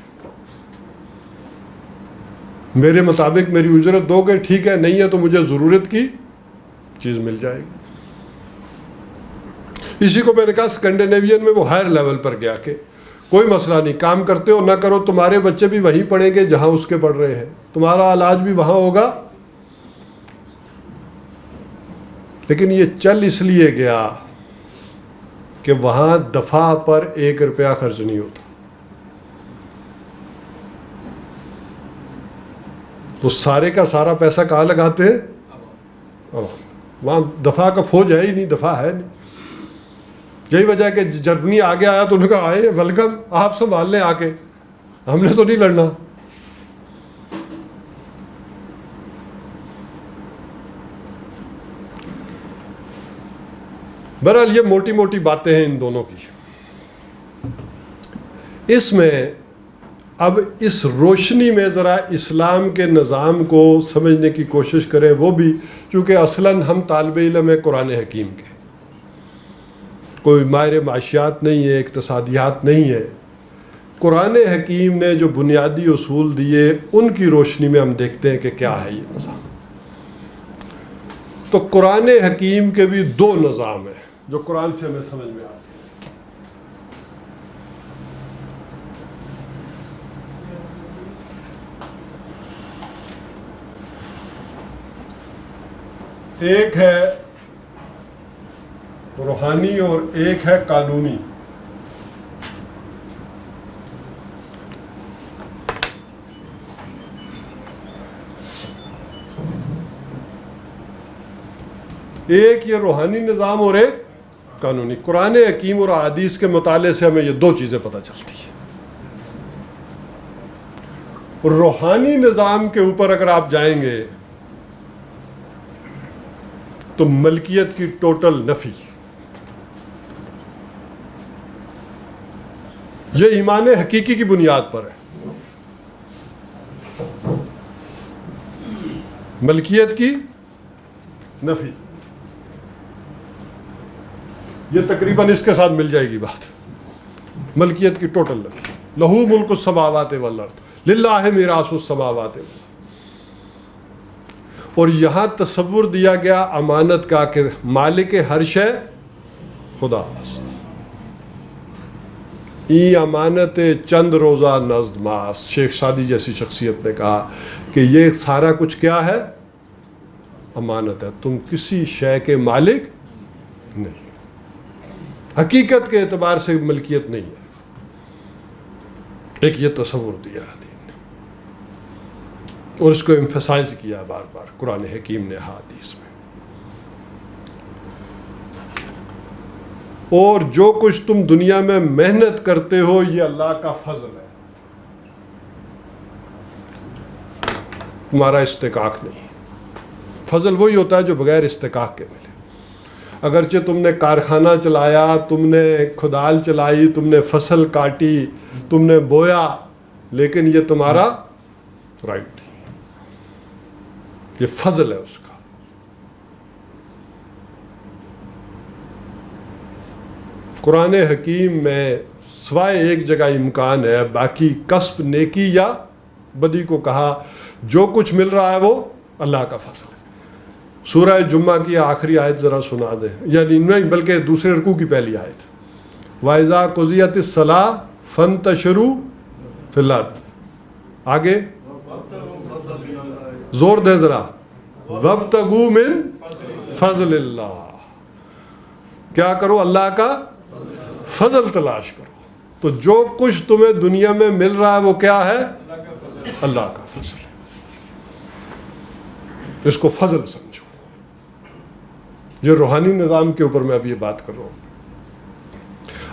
میرے مطابق میری اجرت دو گے ٹھیک ہے، نہیں ہے تو مجھے ضرورت کی چیز مل جائے گی. اسی کو میں نے کہا اسکینڈینیوین میں وہ ہائر لیول پر گیا کہ کوئی مسئلہ نہیں، کام کرتے ہو نہ کرو، تمہارے بچے بھی وہیں پڑھیں گے جہاں اس کے پڑھ رہے ہیں، تمہارا علاج بھی وہاں ہوگا. لیکن یہ چل اس لیے گیا کہ وہاں دفعہ پر 1 روپیہ خرچ نہیں ہوتا. تو سارے کا سارا پیسہ کہاں لگاتے ہیں؟ وہاں دفعہ کا فوج ہے ہی نہیں، دفعہ ہے نہیں. یہی وجہ ہے کہ جرمنی آگے آیا تو انہوں نے کہا آئے ویلکم، آپ سنبھال لیں آ کے، ہم نے تو نہیں لڑنا. بہرحال یہ موٹی موٹی باتیں ہیں ان دونوں کی. اس میں اب اس روشنی میں ذرا اسلام کے نظام کو سمجھنے کی کوشش کریں، وہ بھی چونکہ اصلاً ہم طالب علم ہیں قرآن حکیم کے، کوئی ماہر معاشیات نہیں ہے، اقتصادیات نہیں ہے. قرآن حکیم نے جو بنیادی اصول دیے ان کی روشنی میں ہم دیکھتے ہیں کہ کیا ہے یہ نظام. تو قرآن حکیم کے بھی 2 نظام ہیں جو قرآن سے ہمیں سمجھ میں آتے ہیں. ایک ہے روحانی اور ایک ہے قانونی. ایک یہ روحانی نظام اور ایک قانونی. قرآن حکیم اور احادیث کے مطالعے سے ہمیں یہ 2 چیزیں پتہ چلتی ہیں. روحانی نظام کے اوپر اگر آپ جائیں گے تو ملکیت کی ٹوٹل نفی، یہ ایمان حقیقی کی بنیاد پر ہے. ملکیت کی نفی، یہ تقریباً اس کے ساتھ مل جائے گی بات. ملکیت کی ٹوٹل نفی. لہو ملک السماوات والارض للہ میراث السماوات. اور یہاں تصور دیا گیا امانت کا کہ مالک ہر شے خدا است. ای امانت چند روزہ نزد ماس. شیخ سعدی جیسی شخصیت نے کہا کہ یہ سارا کچھ کیا ہے؟ امانت ہے، تم کسی شے کے مالک نہیں. حقیقت کے اعتبار سے ملکیت نہیں ہے. ایک یہ تصور دیا دین نے اور اس کو ایمفسائز کیا بار بار قرآن حکیم نے حدیث میں. اور جو کچھ تم دنیا میں محنت کرتے ہو یہ اللہ کا فضل ہے، تمہارا استحقاق نہیں. فضل وہی ہوتا ہے جو بغیر استحقاق کے ملے. اگرچہ تم نے کارخانہ چلایا، تم نے کھدال چلائی، تم نے فصل کاٹی، تم نے بویا، لیکن یہ تمہارا رائٹ نہیں. یہ فضل ہے اس کا. قرآن حکیم میں سوائے ایک جگہ امکان ہے، باقی کسب نیکی یا بدی کو کہا جو کچھ مل رہا ہے وہ اللہ کا فضل ہے. سورہ جمعہ کی آخری آیت ذرا سنا دیں، یعنی نہیں بلکہ دوسرے رکوع کی پہلی آیت. وَإِذَا قُضِيَتِ الصَّلَاةُ فَانتَشِرُوا فِي الْأَرْضِ. آگے زور دے ذرا. وَابْتَغُوا مِن فَضْلِ اللَّهِ. کیا کرو؟ اللہ کا فضل تلاش کرو. تو جو کچھ تمہیں دنیا میں مل رہا ہے وہ کیا ہے؟ اللہ کا فضل ہے. اس کو فضل سمجھو. یہ روحانی نظام کے اوپر میں اب یہ بات کر رہا ہوں.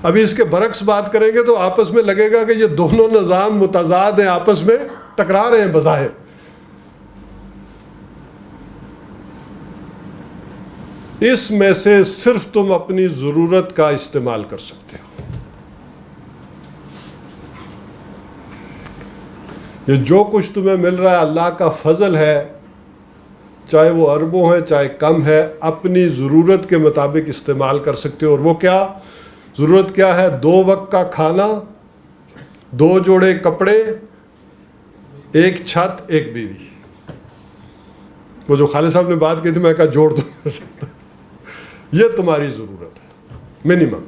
ابھی اس کے برعکس بات کریں گے تو آپس میں لگے گا کہ یہ دونوں نظام متضاد ہیں، آپس میں ٹکرا رہے ہیں بظاہر. اس میں سے صرف تم اپنی ضرورت کا استعمال کر سکتے ہو. یہ جو کچھ تمہیں مل رہا ہے اللہ کا فضل ہے، چاہے وہ اربوں ہے چاہے کم ہے، اپنی ضرورت کے مطابق استعمال کر سکتے ہو. اور وہ کیا ضرورت کیا ہے؟ 2 وقت کا کھانا، 2 جوڑے کپڑے، 1 چھت، 1 بیوی. وہ جو خالد صاحب نے بات کی تھی میں کہا جوڑ دو. یہ تمہاری ضرورت ہے منیمم.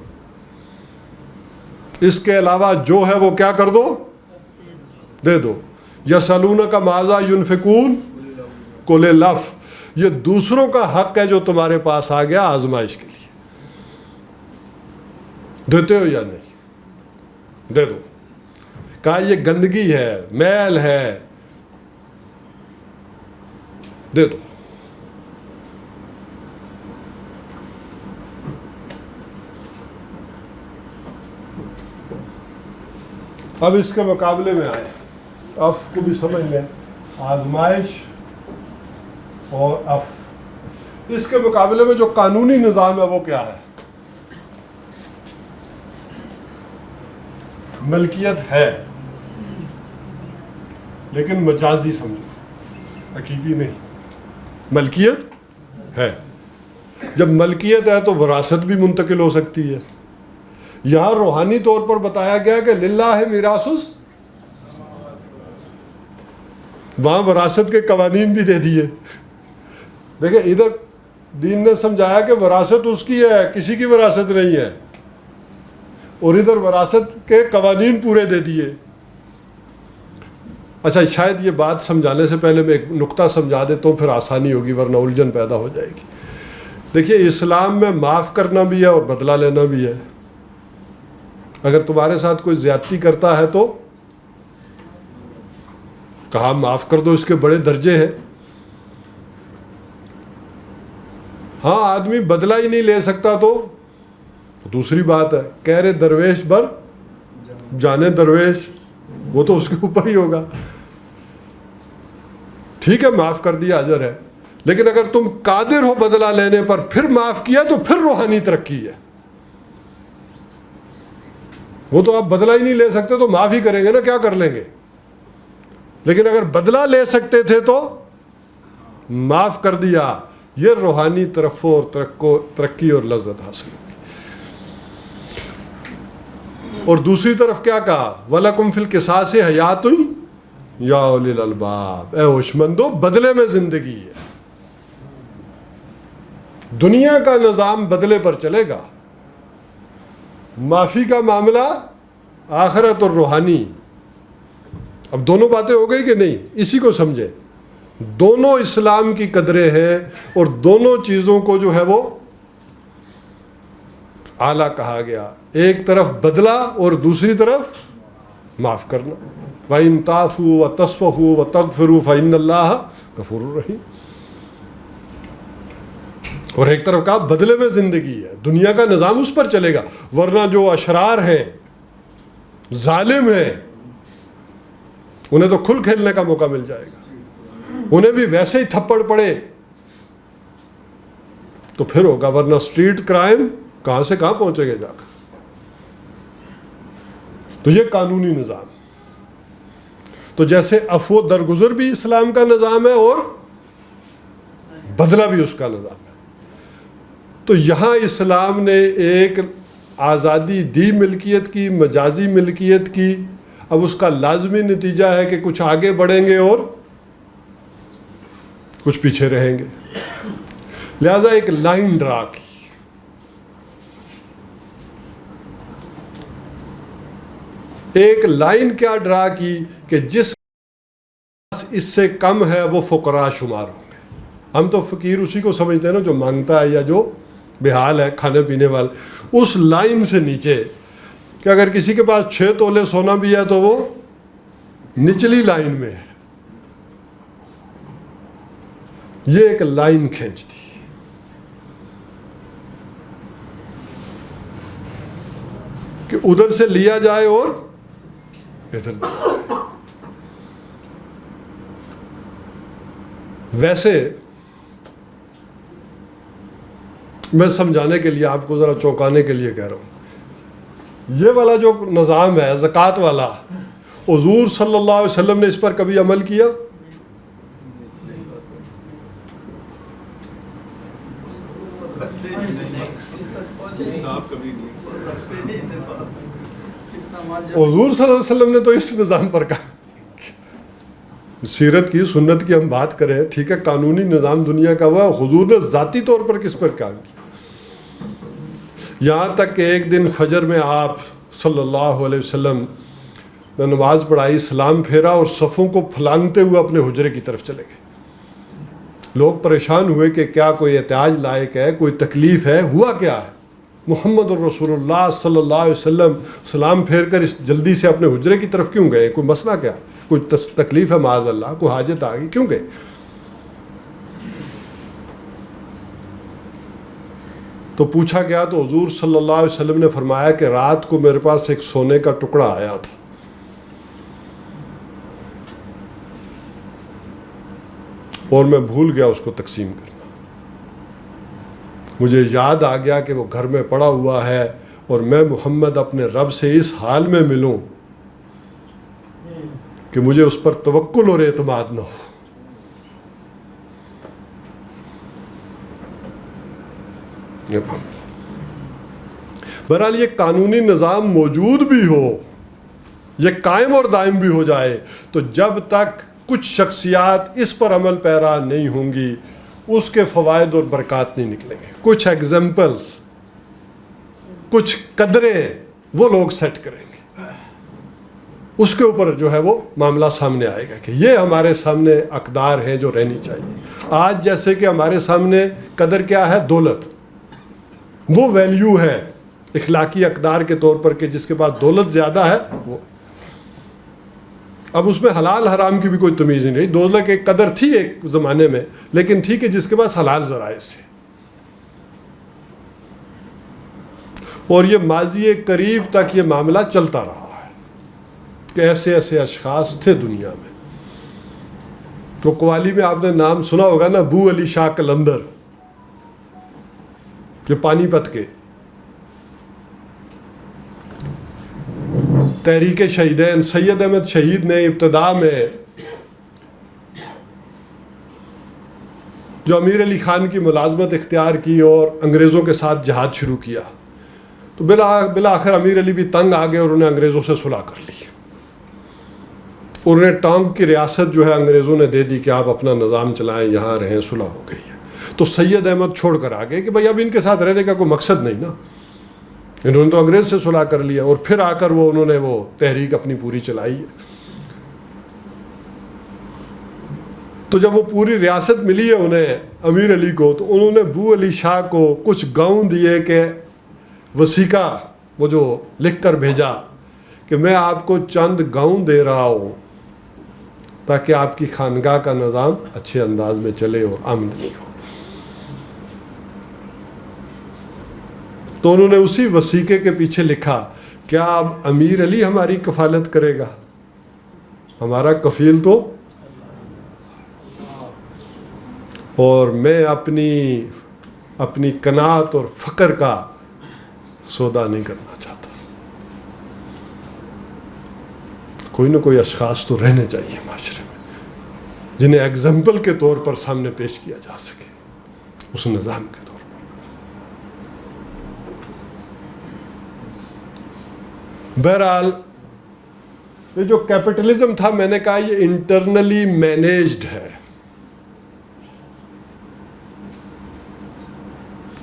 اس کے علاوہ جو ہے وہ کیا کر دو؟ دے دو. یسألونک ماذا ينفقون قل العفو. یہ دوسروں کا حق ہے جو تمہارے پاس آ گیا آزمائش کے لیے. دیتے ہو یا نہیں؟ دے دو. کہا یہ گندگی ہے، میل ہے، دے دو. اب اس کے مقابلے میں آئے، اف کو بھی سمجھ لیں، آزمائش اور اف. اس کے مقابلے میں جو قانونی نظام ہے وہ کیا ہے؟ ملکیت ہے لیکن مجازی سمجھو، حقیقی نہیں. ملکیت ہے. جب ملکیت ہے تو وراثت بھی منتقل ہو سکتی ہے. یہاں روحانی طور پر بتایا گیا کہ للہ میراث، وہاں وراثت کے قوانین بھی دے دیے. دیکھیں ادھر دین نے سمجھایا کہ وراثت اس کی ہے، کسی کی وراثت نہیں ہے، اور ادھر وراثت کے قوانین پورے دے دیے. اچھا شاید یہ بات سمجھانے سے پہلے میں ایک نقطہ سمجھا دیتا ہوں، پھر آسانی ہوگی ورنہ الجھن پیدا ہو جائے گی. دیکھیے اسلام میں معاف کرنا بھی ہے اور بدلہ لینا بھی ہے. اگر تمہارے ساتھ کوئی زیادتی کرتا ہے تو کہا معاف کر دو، اس کے بڑے درجے ہیں. ہاں آدمی بدلہ ہی نہیں لے سکتا تو دوسری بات ہے. کہہ رہے درویش بر جانے درویش، وہ تو اس کے اوپر ہی ہوگا. ٹھیک ہے معاف کر دیا اجر ہے، لیکن اگر تم قادر ہو بدلہ لینے پر پھر معاف کیا تو پھر روحانی ترقی ہے. وہ تو آپ بدلہ ہی نہیں لے سکتے تو معاف ہی کریں گے نا، کیا کر لیں گے. لیکن اگر بدلہ لے سکتے تھے تو معاف کر دیا، یہ روحانی طرف اور ترقی اور لذت حاصل ہوگی. اور دوسری طرف کیا کہا؟ وَلَكُمْ فِي الْقِصَاصِ حَيَاتٌ يَا أُولِي الْأَلْبَابِ. اے ہوشمندو بدلے میں زندگی ہے. دنیا کا نظام بدلے پر چلے گا، معافی کا معاملہ آخرت اور روحانی. اب دونوں باتیں ہو گئی کہ نہیں؟ اسی کو سمجھے. دونوں اسلام کی قدریں ہیں اور دونوں چیزوں کو جو ہے وہ اعلیٰ کہا گیا. ایک طرف بدلہ اور دوسری طرف معاف کرنا. وَإِن تَعْفُوا وَتَصْفَحُوا وَتَغْفِرُوا فَإِنَّ اللَّهَ غَفُورٌ رَحِيمٌ. اور ایک طرف کہا بدلے میں زندگی ہے، دنیا کا نظام اس پر چلے گا. ورنہ جو اشرار ہیں، ظالم ہیں، انہیں تو کھل کھیلنے کا موقع مل جائے گا. انہیں بھی ویسے ہی تھپڑ پڑے تو پھر ہوگا، ورنہ اسٹریٹ کرائم کہاں سے کہاں پہنچے گے جا کر. تو یہ قانونی نظام. تو جیسے عفو درگزر بھی اسلام کا نظام ہے اور بدلہ بھی اس کا نظام ہے. تو یہاں اسلام نے ایک آزادی دی ملکیت کی, مجازی ملکیت کی. اب اس کا لازمی نتیجہ ہے کہ کچھ آگے بڑھیں گے اور کچھ پیچھے رہیں گے. لہذا ایک لائن ڈرا کی. ایک لائن کیا ڈرا کی کہ جس اس سے کم ہے وہ فقراء شمار ہوں گے. ہم تو فقیر اسی کو سمجھتے ہیں نا جو مانگتا ہے یا جو بحال ہے, کھانے پینے والے. اس لائن سے نیچے کہ اگر کسی کے پاس 6 تولے سونا بھی ہے تو وہ نچلی لائن میں ہے. یہ ایک لائن کھینچتی کہ ادھر سے لیا جائے اور ادھر دیا جائے. ویسے میں سمجھانے کے لیے, آپ کو ذرا چونکانے کے لیے کہہ رہا ہوں, یہ والا جو نظام ہے زکوٰۃ والا, حضور صلی اللہ علیہ وسلم نے اس پر کبھی عمل کیا؟ حضور صلی اللہ علیہ وسلم نے تو اس نظام پر کہا. سیرت کی, سنت کی ہم بات کریں, ٹھیک ہے, قانونی نظام دنیا کا ہوا. حضور نے ذاتی طور پر کس پر کام کیا؟ یہاں تک کہ ایک دن فجر میں آپ صلی اللہ علیہ وسلم نے نماز پڑھائی, سلام پھیرا اور صفوں کو پھلانگتے ہوئے اپنے حجرے کی طرف چلے گئے. لوگ پریشان ہوئے کہ کیا کوئی احتیاج لائق ہے, کوئی تکلیف ہے, ہوا کیا ہے؟ محمد الرسول اللہ صلی اللہ علیہ وسلم سلام پھیر کر اس جلدی سے اپنے حجرے کی طرف کیوں گئے؟ کوئی مسئلہ کیا, کوئی تکلیف ہے معاذ اللہ, کوئی حاجت آ گئی, کیوں گئے؟ تو پوچھا گیا تو حضور صلی اللہ علیہ وسلم نے فرمایا کہ رات کو میرے پاس ایک سونے کا ٹکڑا آیا تھا, اور میں بھول گیا اس کو تقسیم کرنا. مجھے یاد آ گیا کہ وہ گھر میں پڑا ہوا ہے اور میں محمد اپنے رب سے اس حال میں ملوں کہ مجھے اس پر توکل اور اعتماد نہ ہو. بہرحال یہ قانونی نظام موجود بھی ہو, یہ قائم اور دائم بھی ہو جائے, تو جب تک کچھ شخصیات اس پر عمل پیرا نہیں ہوں گی اس کے فوائد اور برکات نہیں نکلیں گے. کچھ ایگزامپلس, کچھ قدریں وہ لوگ سیٹ کریں گے, اس کے اوپر جو ہے وہ معاملہ سامنے آئے گا کہ یہ ہمارے سامنے اقدار ہیں جو رہنی چاہیے. آج جیسے کہ ہمارے سامنے قدر کیا ہے؟ دولت. وہ ویلیو ہے اخلاقی اقدار کے طور پر کہ جس کے پاس دولت زیادہ ہے وہ. اب اس میں حلال حرام کی بھی کوئی تمیز نہیں رہی. دولت کی قدر تھی ایک زمانے میں, لیکن تھی کہ جس کے پاس حلال ذرائع سے. اور یہ ماضی قریب تک یہ معاملہ چلتا رہا ہے کہ ایسے ایسے اشخاص تھے دنیا میں. تو قوالی میں آپ نے نام سنا ہوگا نا, ابو علی شاہ قلندر, جو پانی پت کے تحریک شہیدین. سید احمد شہید نے ابتدا میں جو امیر علی خان کی ملازمت اختیار کی اور انگریزوں کے ساتھ جہاد شروع کیا, تو بالآخر امیر علی بھی تنگ آ گئے اور انہیں انگریزوں سے صلح کر لی. انہیں ٹانک کی ریاست جو ہے انگریزوں نے دے دی کہ آپ اپنا نظام چلائیں, یہاں رہیں, صلح ہو گئی ہے. تو سید احمد چھوڑ کر آ گئے کہ بھائی اب ان کے ساتھ رہنے کا کوئی مقصد نہیں نا, انہوں نے تو انگریز سے صلح کر لیا. اور پھر آ کر انہوں نے وہ تحریک اپنی پوری چلائی ہے. تو جب وہ پوری ریاست ملی ہے انہیں امیر علی کو, تو انہوں نے ابو علی شاہ کو کچھ گاؤں دیے کہ وسیقہ وہ جو لکھ کر بھیجا کہ میں آپ کو چند گاؤں دے رہا ہوں تاکہ آپ کی خانگاہ کا نظام اچھے انداز میں چلے اور آمدنی ہو. تو انہوں نے اسی وسیقے کے پیچھے لکھا, کیا اب امیر علی ہماری کفالت کرے گا؟ ہمارا کفیل تو, اور میں اپنی قناعت اور فقر کا سودا نہیں کرنا چاہتا. کوئی نہ کوئی اشخاص تو رہنے چاہیے معاشرے میں جنہیں ایگزامپل کے طور پر سامنے پیش کیا جا سکے. اس نظام کے طور پر. بہرحال یہ جو کیپٹلزم تھا میں نے کہا یہ انٹرنلی مینیجڈ ہے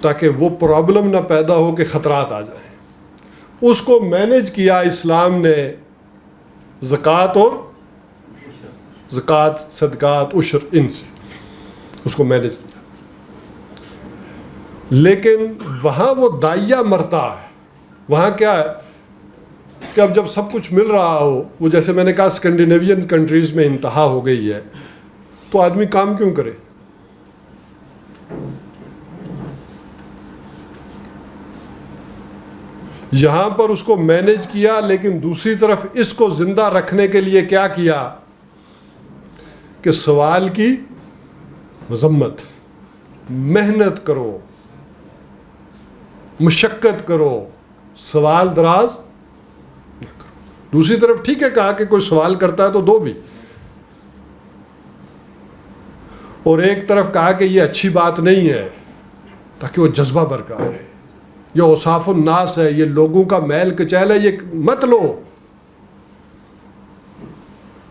تاکہ وہ پرابلم نہ پیدا ہو کہ خطرات آ جائیں. اس کو مینیج کیا اسلام نے زکوٰۃ اور زکوٰۃ صدقات عشر ان سے اس کو مینیج کیا. لیکن وہاں وہ دائیا مرتا ہے. وہاں کیا ہے کہ اب جب سب کچھ مل رہا ہو, وہ جیسے میں نے کہا اسکینڈینیوین کنٹریز میں انتہا ہو گئی ہے, تو آدمی کام کیوں کرے؟ یہاں پر اس کو مینیج کیا, لیکن دوسری طرف اس کو زندہ رکھنے کے لیے کیا کیا کہ سوال کی مذمت, محنت کرو, مشقت کرو, سوال دراز نہ کرو. دوسری طرف ٹھیک ہے کہا کہ کوئی سوال کرتا ہے تو دو بھی, اور ایک طرف کہا کہ یہ اچھی بات نہیں ہے تاکہ وہ جذبہ برقرار رہے. یہ اوصاف الناس ہے, یہ لوگوں کا میل کچیل ہے, یہ مت لو,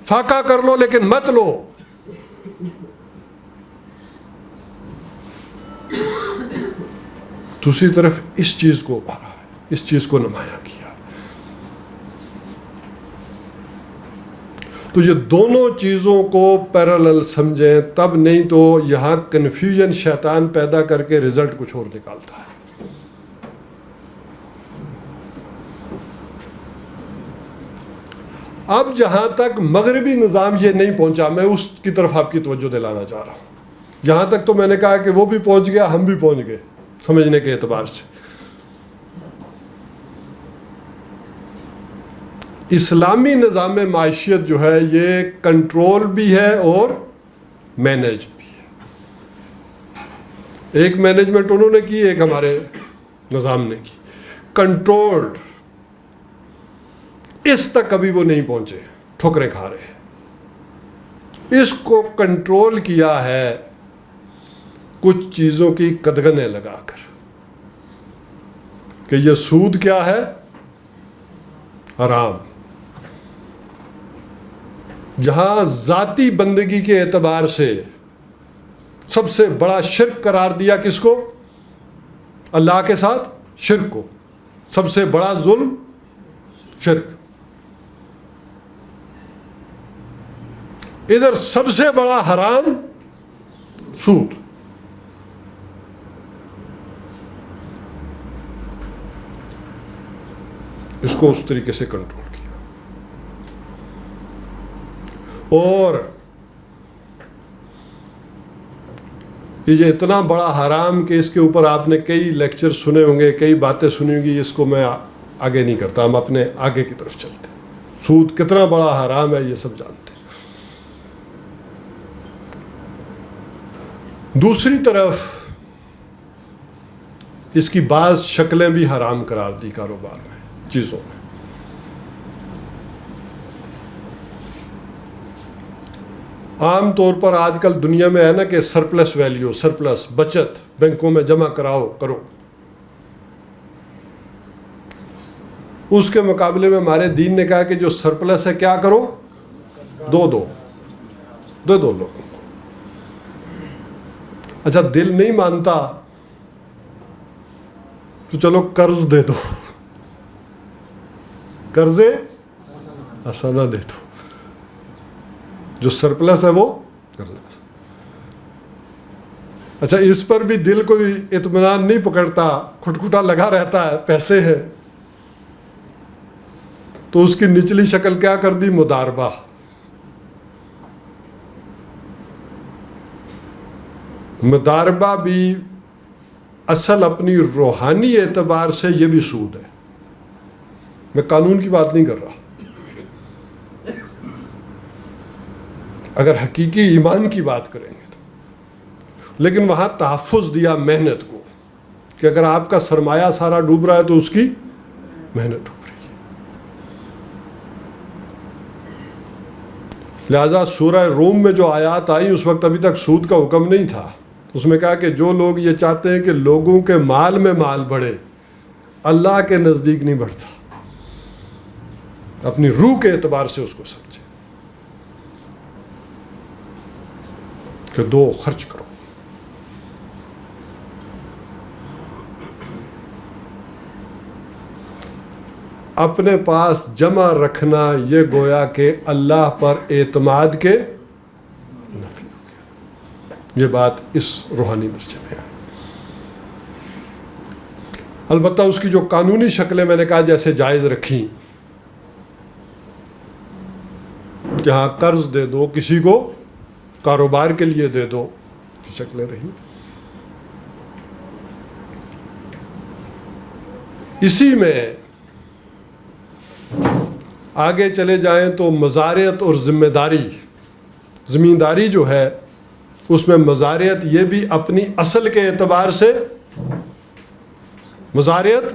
فاقہ کر لو لیکن مت لو. دوسری طرف اس چیز کو ابھارا ہے, اس چیز کو نمایاں کیا. تو یہ دونوں چیزوں کو پیرالل سمجھیں, تب نہیں تو یہاں کنفیوژن شیطان پیدا کر کے رزلٹ کچھ اور نکالتا ہے. اب جہاں تک مغربی نظام یہ نہیں پہنچا, میں اس کی طرف آپ کی توجہ دلانا چاہ رہا ہوں. یہاں تک تو میں نے کہا کہ وہ بھی پہنچ گیا, ہم بھی پہنچ گئے سمجھنے کے اعتبار سے. اسلامی نظام معیشت جو ہے یہ کنٹرول بھی ہے اور مینیج بھی ہے. ایک مینجمنٹ انہوں نے کی, ایک ہمارے نظام نے کی. کنٹرولڈ اس تک ابھی وہ نہیں پہنچے, ٹھوکریں کھا رہے ہیں. اس کو کنٹرول کیا ہے کچھ چیزوں کی قدغنیں لگا کر کہ یہ سود کیا ہے, حرام. جہاں ذاتی بندگی کے اعتبار سے سب سے بڑا شرک قرار دیا کس کو, اللہ کے ساتھ شرک کو, سب سے بڑا ظلم شرک. ادھر سب سے بڑا حرام سود. اس کو اس طریقے سے کنٹرول کیا. اور یہ اتنا بڑا حرام کہ اس کے اوپر آپ نے کئی لیکچر سنے ہوں گے, کئی باتیں سنی ہوں گی. اس کو میں آگے نہیں کرتا, ہم اپنے آگے کی طرف چلتے ہیں. سود کتنا بڑا حرام ہے یہ سب جانتے ہیں. دوسری طرف اس کی بعض شکلیں بھی حرام قرار دی کاروبار میں, چیزوں میں. عام طور پر آج کل دنیا میں ہے نا کہ سرپلس ویلیو, سرپلس بچت بینکوں میں جمع کرو. اس کے مقابلے میں ہمارے دین نے کہا کہ جو سرپلس ہے کیا کرو, دو لوگوں کو. اچھا دل نہیں مانتا تو چلو قرض دے دو, قرضے حسنہ دے دو. جو سرپلس ہے وہ قرض. اچھا اس پر بھی دل کوئی اطمینان نہیں پکڑتا, کھٹکھٹا لگا رہتا ہے, پیسے ہیں. تو اس کی نچلی شکل کیا کر دی, مداربہ. مداربہ بھی اصل اپنی روحانی اعتبار سے یہ بھی سود ہے. میں قانون کی بات نہیں کر رہا. اگر حقیقی ایمان کی بات کریں گے تو, لیکن وہاں تحفظ دیا محنت کو کہ اگر آپ کا سرمایہ سارا ڈوب رہا ہے تو اس کی محنت ڈوب رہی ہے. لہذا سورہ روم میں جو آیات آئی اس وقت ابھی تک سود کا حکم نہیں تھا. اس میں کہا کہ جو لوگ یہ چاہتے ہیں کہ لوگوں کے مال میں مال بڑھے، اللہ کے نزدیک نہیں بڑھتا. اپنی روح کے اعتبار سے اس کو سمجھے کہ دو خرچ کرو. اپنے پاس جمع رکھنا یہ گویا کہ اللہ پر اعتماد کے نفی ہو گیا. یہ بات اس روحانی درجے میں ہے. البتہ اس کی جو قانونی شکلیں میں نے کہا جیسے جائز رکھی کہ ہاں قرض دے دو کسی کو، کاروبار کے لیے دے دو، کی شکلیں رہی. اسی میں آگے چلے جائیں تو مزارعت اور ذمہ داری، زمینداری جو ہے اس میں مزارعت یہ بھی اپنی اصل کے اعتبار سے مزارعت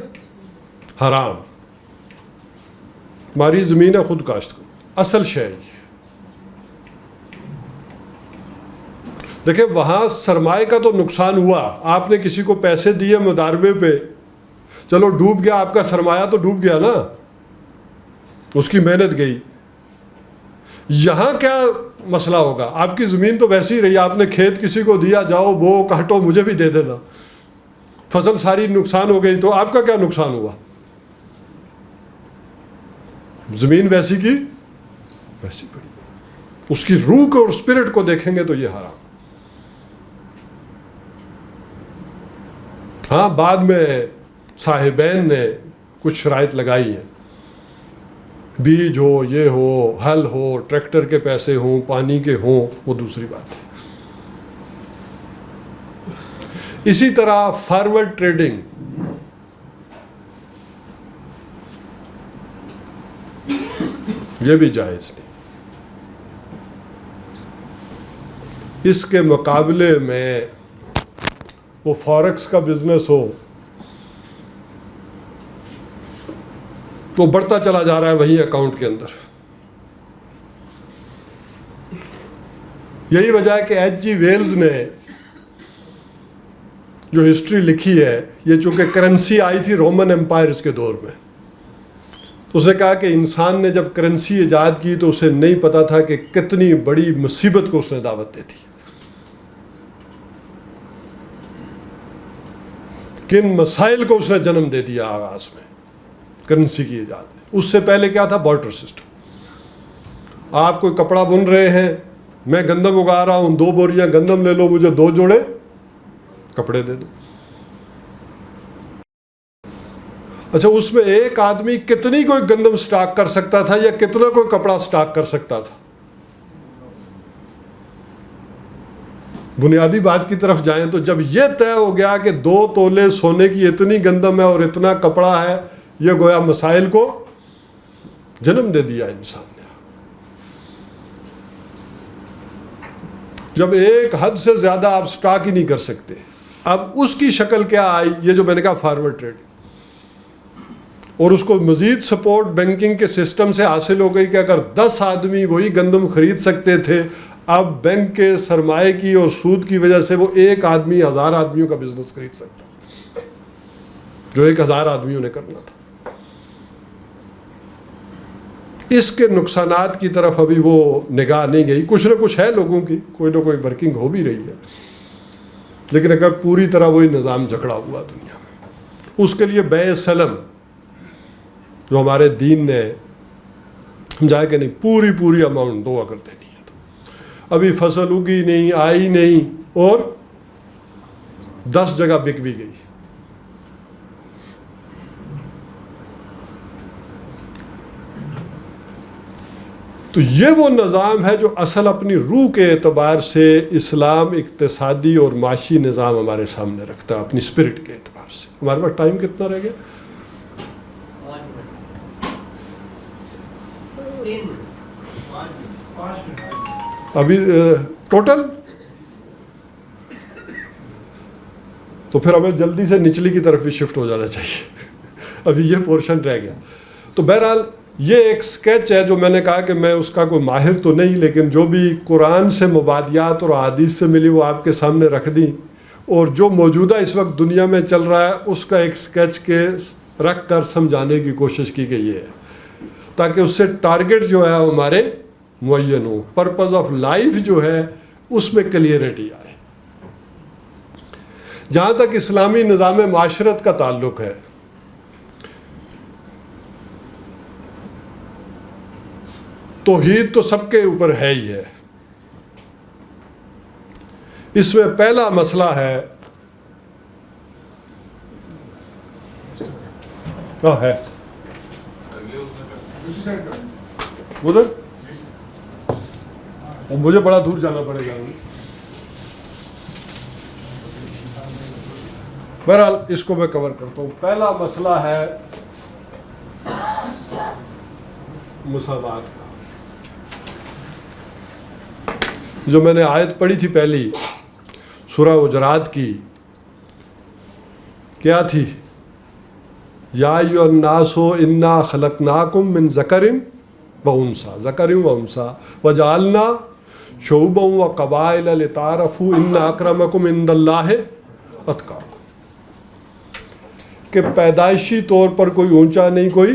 حرام. ہماری زمین ہے خود کاشت کرو، اصل شے یہ. دیکھیں وہاں سرمایہ کا تو نقصان ہوا، آپ نے کسی کو پیسے دیے مداربے پہ، چلو ڈوب گیا آپ کا سرمایہ تو ڈوب گیا نا، اس کی محنت گئی. یہاں کیا مسئلہ ہوگا؟ آپ کی زمین تو ویسی رہی، آپ نے کھیت کسی کو دیا، جاؤ بو کاٹو مجھے بھی دے دینا، فصل ساری نقصان ہو گئی تو آپ کا کیا نقصان ہوا؟ زمین ویسی کی ویسی پڑی. اس کی روح کو اور اسپرٹ کو دیکھیں گے تو یہ حرام. ہاں بعد میں صاحبین نے کچھ شرائط لگائی ہیں، بیج ہو، یہ ہو، ہل ہو، ٹریکٹر کے پیسے ہوں، پانی کے ہوں، وہ دوسری بات ہے. اسی طرح فارورڈ ٹریڈنگ، یہ بھی جائز نہیں. اس کے مقابلے میں وہ فارکس کا بزنس ہو تو بڑھتا چلا جا رہا ہے وہی اکاؤنٹ کے اندر. یہی وجہ ہے کہ ایچ جی ویلز نے جو ہسٹری لکھی ہے، یہ چونکہ کرنسی آئی تھی رومن امپائرز کے دور میں، اس نے کہا کہ انسان نے جب کرنسی ایجاد کی تو اسے نہیں پتا تھا کہ کتنی بڑی مصیبت کو اس نے دعوت دے دی، کن مسائل کو اس نے جنم دے دیا آغاز میں کرنسی کی ایجاد میں. اس سے پہلے کیا تھا؟ Barter system. آپ کوئی کپڑا بن رہے ہیں، میں گندم اگا رہا ہوں، 2 بوریاں گندم لے لو، مجھے 2 جوڑے کپڑے دے دو. اچھا اس میں ایک آدمی کتنی کوئی گندم سٹاک کر سکتا تھا یا کتنا کوئی کپڑا سٹاک کر سکتا تھا؟ بنیادی بات کی طرف جائیں تو جب یہ طے ہو گیا کہ 2 تولے سونے کی اتنی گندم ہے اور اتنا کپڑا ہے، یہ گویا مسائل کو جنم دے دیا انسان نے. جب ایک حد سے زیادہ آپ سٹاک ہی نہیں کر سکتے، اب اس کی شکل کیا آئی؟ یہ جو میں نے کہا فارورڈ ٹریڈنگ، اور اس کو مزید سپورٹ بینکنگ کے سسٹم سے حاصل ہو گئی کہ اگر 10 آدمی وہی گندم خرید سکتے تھے، اب بینک کے سرمایہ کی اور سود کی وجہ سے وہ ایک آدمی 1000 آدمیوں کا بزنس خرید سکتا، جو 1000 آدمیوں نے کرنا تھا. اس کے نقصانات کی طرف ابھی وہ نگاہ نہیں گئی. کچھ نہ کچھ ہے لوگوں کی، کوئی نہ کوئی ورکنگ ہو بھی رہی ہے، لیکن اگر پوری طرح وہی نظام جکڑا ہوا دنیا میں. اس کے لیے بیع سلم جو ہمارے دین نے سمجھایا کہ نہیں، پوری اماؤنٹ دو اگر دینی ہے تو ابھی فصل اگی نہیں، آئی نہیں، اور 10 جگہ بک بھی گئی. تو یہ وہ نظام ہے جو اصل اپنی روح کے اعتبار سے اسلام اقتصادی اور معاشی نظام ہمارے سامنے رکھتا ہے، اپنی اسپرٹ کے اعتبار سے. ہمارے پاس ٹائم کتنا رہ گیا؟ ابھی ٹوٹل، تو پھر ہمیں جلدی سے نچلی کی طرف بھی شفٹ ہو جانا چاہیے. ابھی یہ پورشن رہ گیا. تو بہرحال یہ ایک سکیچ ہے جو میں نے کہا کہ میں اس کا کوئی ماہر تو نہیں، لیکن جو بھی قرآن سے مبادیات اور احادیث سے ملی وہ آپ کے سامنے رکھ دیں، اور جو موجودہ اس وقت دنیا میں چل رہا ہے اس کا ایک سکیچ کے رکھ کر سمجھانے کی کوشش کی گئی ہے، تاکہ اس سے ٹارگٹ جو ہے ہمارے معین ہو، پرپز آف لائف جو ہے اس میں کلیئرٹی آئے۔ جہاں تک اسلامی نظام معاشرت کا تعلق ہے، توحید تو سب کے اوپر ہے ہی ہے۔ اس میں پہلا مسئلہ ہے ادھر، مجھے بڑا دور جانا پڑے گا۔ بہرحال اس کو میں کور کرتا ہوں۔ پہلا مسئلہ ہے مساوات کا، جو میں نے آیت پڑھی تھی پہلی سورہ حجرات کی، کیا تھی؟ یا ایھا الناس انا خلقناکم من ذکر و انثی، ذکر و انثی وجعلنا شعوبا وقبائل لتعارفوا ان اکرمکم عند اللہ اتقاکم، کہ پیدائشی طور پر کوئی اونچا نہیں کوئی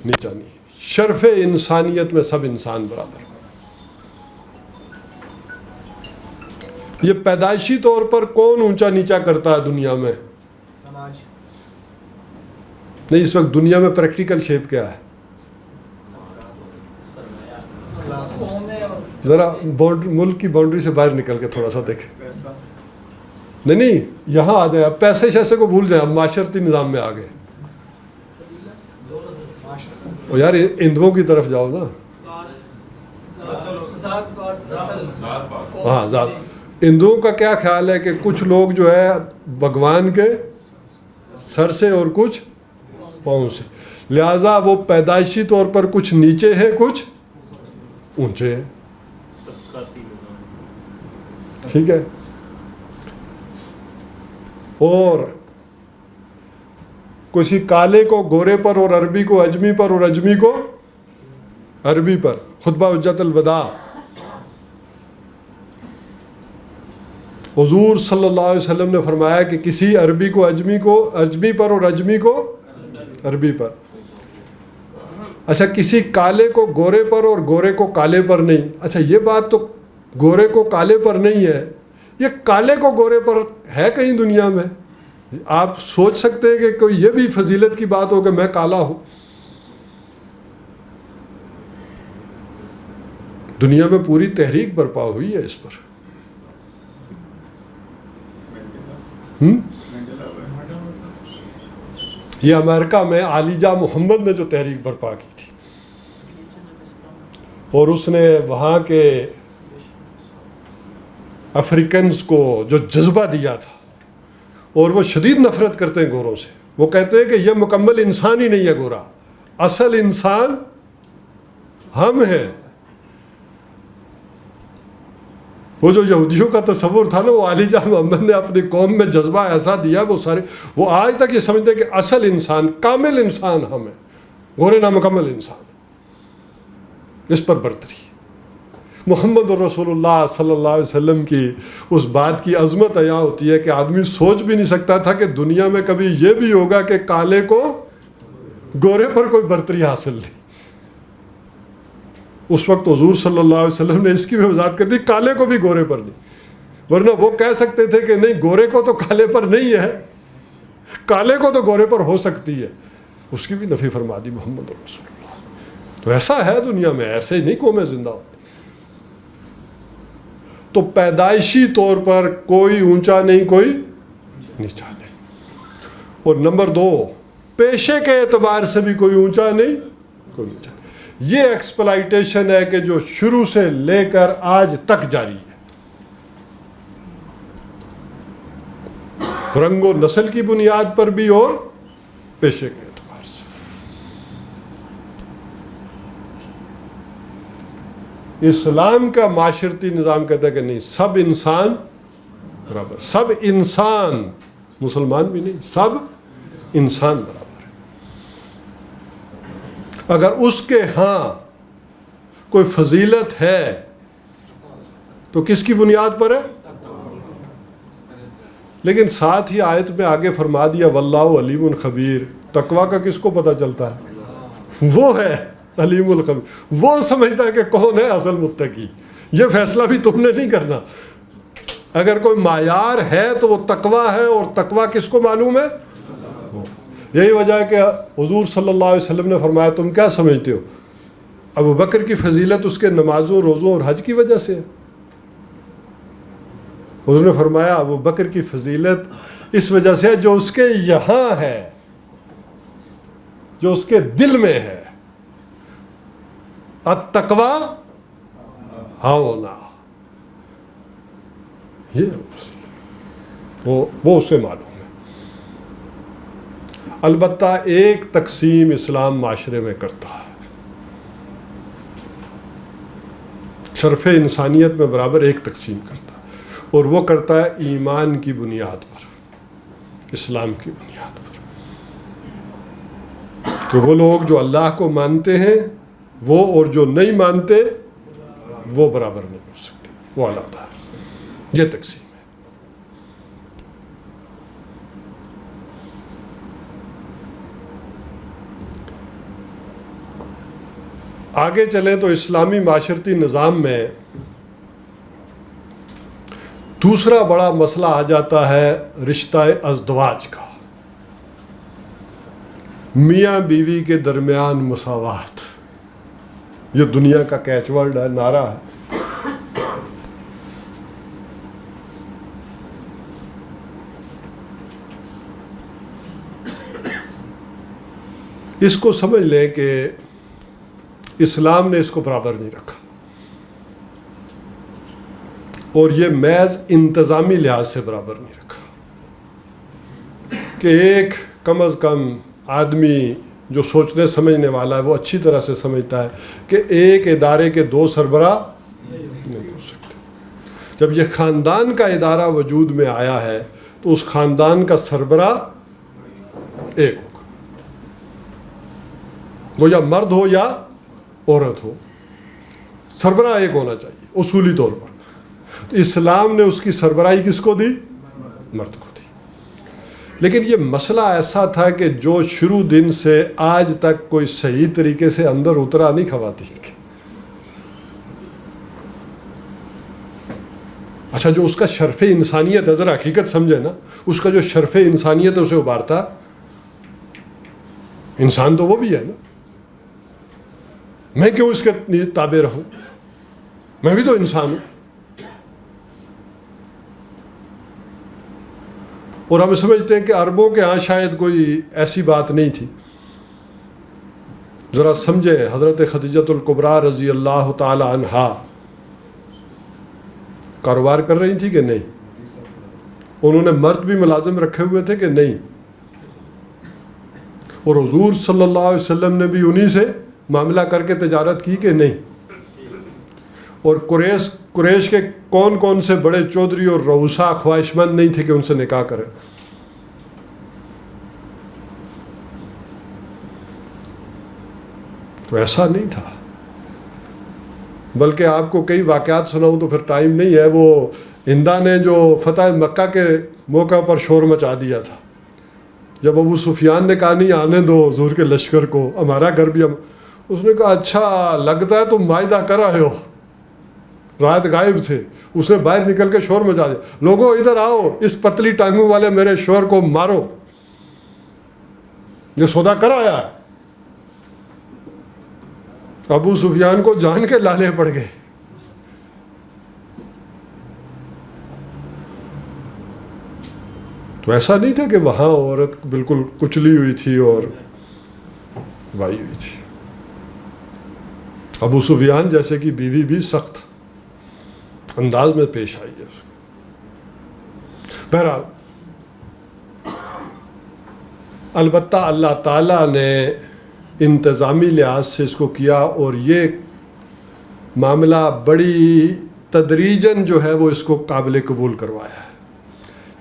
نیچا نہیں، شرف انسانیت میں سب انسان برابر۔ یہ پیدائشی طور پر کون اونچا نیچا کرتا ہے دنیا میں؟ نہیں، اس وقت دنیا میں پریکٹیکل شیپ کیا ہے؟ ذرا ملک کی باؤنڈری سے باہر نکل کے تھوڑا سا دیکھیں۔ نہیں یہاں آ جائیں، اب پیسے شیسے کو بھول جائیں، اب معاشرتی نظام میں آ گئے۔ یار ہندوؤں کی طرف جاؤ نا، ہاں ذات۔ ہندوؤں کا کیا خیال ہے کہ کچھ لوگ جو ہے بھگوان کے سر سے اور کچھ پاؤں سے، لہذا وہ پیدائشی طور پر کچھ نیچے ہیں کچھ اونچے ہیں، ٹھیک ہے؟ اور کسی کالے کو گورے پر اور عربی کو اجمی پر اور اجمی کو عربی پر۔ خطبہ حجت الوداع، حضور صلی اللہ علیہ وسلم نے فرمایا کہ کسی عربی کو اجمی پر اور اجمی کو عربی پر۔ اچھا، کسی کالے کو گورے پر اور گورے کو کالے پر نہیں۔ اچھا، یہ بات تو گورے کو کالے پر نہیں ہے، یہ کالے کو گورے پر ہے کہیں دنیا میں؟ آپ سوچ سکتے ہیں کہ کوئی یہ بھی فضیلت کی بات ہو کہ میں کالا ہوں؟ دنیا میں پوری تحریک برپا ہوئی ہے اس پر۔ یہ امریکہ میں عالیجہ محمد نے جو تحریک برپا کی تھی، اور اس نے وہاں کے افریکنز کو جو جذبہ دیا تھا، اور وہ شدید نفرت کرتے ہیں گوروں سے۔ وہ کہتے ہیں کہ یہ مکمل انسان ہی نہیں ہے گورا، اصل انسان ہم ہیں۔ وہ جو یہودیوں کا تصور تھا نا، وہ عالیجہ محمد نے اپنی قوم میں جذبہ ایسا دیا، وہ آج تک یہ سمجھتے ہیں کہ اصل انسان، کامل انسان ہم ہیں، گورے نامکمل انسان۔ اس پر برتری محمد رسول اللہ صلی اللہ علیہ وسلم کی اس بات کی عظمت عیاں ہوتی ہے کہ آدمی سوچ بھی نہیں سکتا تھا کہ دنیا میں کبھی یہ بھی ہوگا کہ کالے کو گورے پر کوئی برتری حاصل نہیں۔ اس وقت حضور صلی اللہ علیہ وسلم نے اس کی بھی وضاحت کر دی، کالے کو بھی گورے پر نہیں، ورنہ وہ کہہ سکتے تھے کہ نہیں، گورے کو تو کالے پر نہیں ہے، کالے کو تو گورے پر ہو سکتی ہے، اس کی بھی نفی فرما دی محمد رسول اللہ۔ تو ایسا ہے دنیا میں، ایسے ہی نہیں قومیں زندہ ہوتی۔ تو پیدائشی طور پر کوئی اونچا نہیں کوئی نیچا نہیں، اور نمبر 2، پیشے کے اعتبار سے بھی کوئی اونچا نہیں کوئی نیچا نہیں۔ یہ ایکسپلائٹیشن ہے کہ جو شروع سے لے کر آج تک جاری ہے، رنگ و نسل کی بنیاد پر بھی اور پیشے کے اعتبار سے۔ اسلام کا معاشرتی نظام کہتا ہے کہ نہیں، سب انسان برابر، سب انسان، مسلمان بھی نہیں، سب انسان برابر ہے۔ اگر اس کے ہاں کوئی فضیلت ہے تو کس کی بنیاد پر ہے؟ لیکن ساتھ ہی آیت میں آگے فرما دیا واللہ علیم خبیر. تقویٰ کا کس کو پتہ چلتا ہے؟ وہ ہے علیم الخبیر. وہ سمجھتا ہے کہ کون ہے اصل متقی. یہ فیصلہ بھی تم نے نہیں کرنا. اگر کوئی معیار ہے تو وہ تقویٰ ہے, اور تقویٰ کس کو معلوم ہے؟ یہی وجہ ہے کہ حضور صلی اللہ علیہ وسلم نے فرمایا تم کیا سمجھتے ہو ابو بکر کی فضیلت اس کے نمازوں, روزوں اور حج کی وجہ سے ہے. حضور نے فرمایا ابو بکر کی فضیلت اس وجہ سے ہے جو اس کے یہاں ہے, جو اس کے دل میں ہے. التقویٰ ہاؤنا, یہ وہ اسے معلوم ہے. البتہ ایک تقسیم اسلام معاشرے میں کرتا ہے, شرف انسانیت میں برابر ایک تقسیم کرتا ہے, اور وہ کرتا ہے ایمان کی بنیاد پر, اسلام کی بنیاد پر. کہ وہ لوگ جو اللہ کو مانتے ہیں وہ, اور جو نہیں مانتے وہ برابر نہیں ہو سکتے, وہ علیحدہ ہے. یہ تقسیم ہے. آگے چلیں تو اسلامی معاشرتی نظام میں دوسرا بڑا مسئلہ آ جاتا ہے رشتہ ازدواج کا. میاں بیوی کے درمیان مساوات, یہ دنیا کا کیچ ورڈ ہے, نعرہ ہے. اس کو سمجھ لیں کہ اسلام نے اس کو برابر نہیں رکھا, اور یہ محض انتظامی لحاظ سے برابر نہیں رکھا کہ ایک کم از کم آدمی جو سوچنے سمجھنے والا ہے وہ اچھی طرح سے سمجھتا ہے کہ ایک ادارے کے دو سربراہ نہیں ہو سکتے. جب یہ خاندان کا ادارہ وجود میں آیا ہے تو اس خاندان کا سربراہ ایک ہوگا, وہ یا مرد ہو یا عورت ہو, سربراہ ایک ہونا چاہیے اصولی طور پر. اسلام نے اس کی سربراہی کس کو دی؟ مرد کو دی. لیکن یہ مسئلہ ایسا تھا کہ جو شروع دن سے آج تک کوئی صحیح طریقے سے اندر اترا نہیں خواتین کے. اچھا, جو اس کا شرف انسانیت ہے, ذرا حقیقت سمجھے نا, اس کا جو شرف انسانیت ہے اسے ابھارتا انسان تو وہ بھی ہے نا. میں کیوں اس کے تابع رہوں, میں بھی تو انسان ہوں. اور ہم سمجھتے ہیں کہ عربوں کے ہاں شاید کوئی ایسی بات نہیں تھی. ذرا سمجھے, حضرت خدیجۃ الکبریٰ رضی اللہ تعالی عنہا کاروبار کر رہی تھی کہ نہیں؟ انہوں نے مرد بھی ملازم رکھے ہوئے تھے کہ نہیں؟ اور حضور صلی اللہ علیہ وسلم نے بھی انہی سے معاملہ کر کے تجارت کی کہ نہیں؟ اور قریش کے کون کون سے بڑے چودھری اور رؤسا خواہش مند نہیں تھے کہ ان سے نکاح کریں؟ تو ایسا نہیں تھا. بلکہ آپ کو کئی واقعات سناؤں تو پھر ٹائم نہیں ہے. وہ ہندا نے جو فتح مکہ کے موقع پر شور مچا دیا تھا, جب ابو سفیان نے کہا نہیں آنے دو حضور کے لشکر کو, ہمارا گھر بھی اس نے کہا اچھا لگتا ہے تم معاہدہ کر رہے ہو, رات غائب تھے. اس نے باہر نکل کے شور مچا دیا, لوگوں ادھر آؤ, اس پتلی ٹانگوں والے میرے شور کو مارو, یہ سودا کرایا ہے. ابو سفیان کو جان کے لالے پڑ گئے. تو ایسا نہیں تھا کہ وہاں عورت بالکل کچلی ہوئی تھی اور وائی ہوئی تھی. ابو سفیان جیسے کہ بیوی بھی سخت انداز میں پیش آئی ہے. بہرحال البتہ اللہ تعالیٰ نے انتظامی لحاظ سے اس کو کیا, اور یہ معاملہ بڑی تدریجاً جو ہے وہ اس کو قابل قبول کروایا ہے.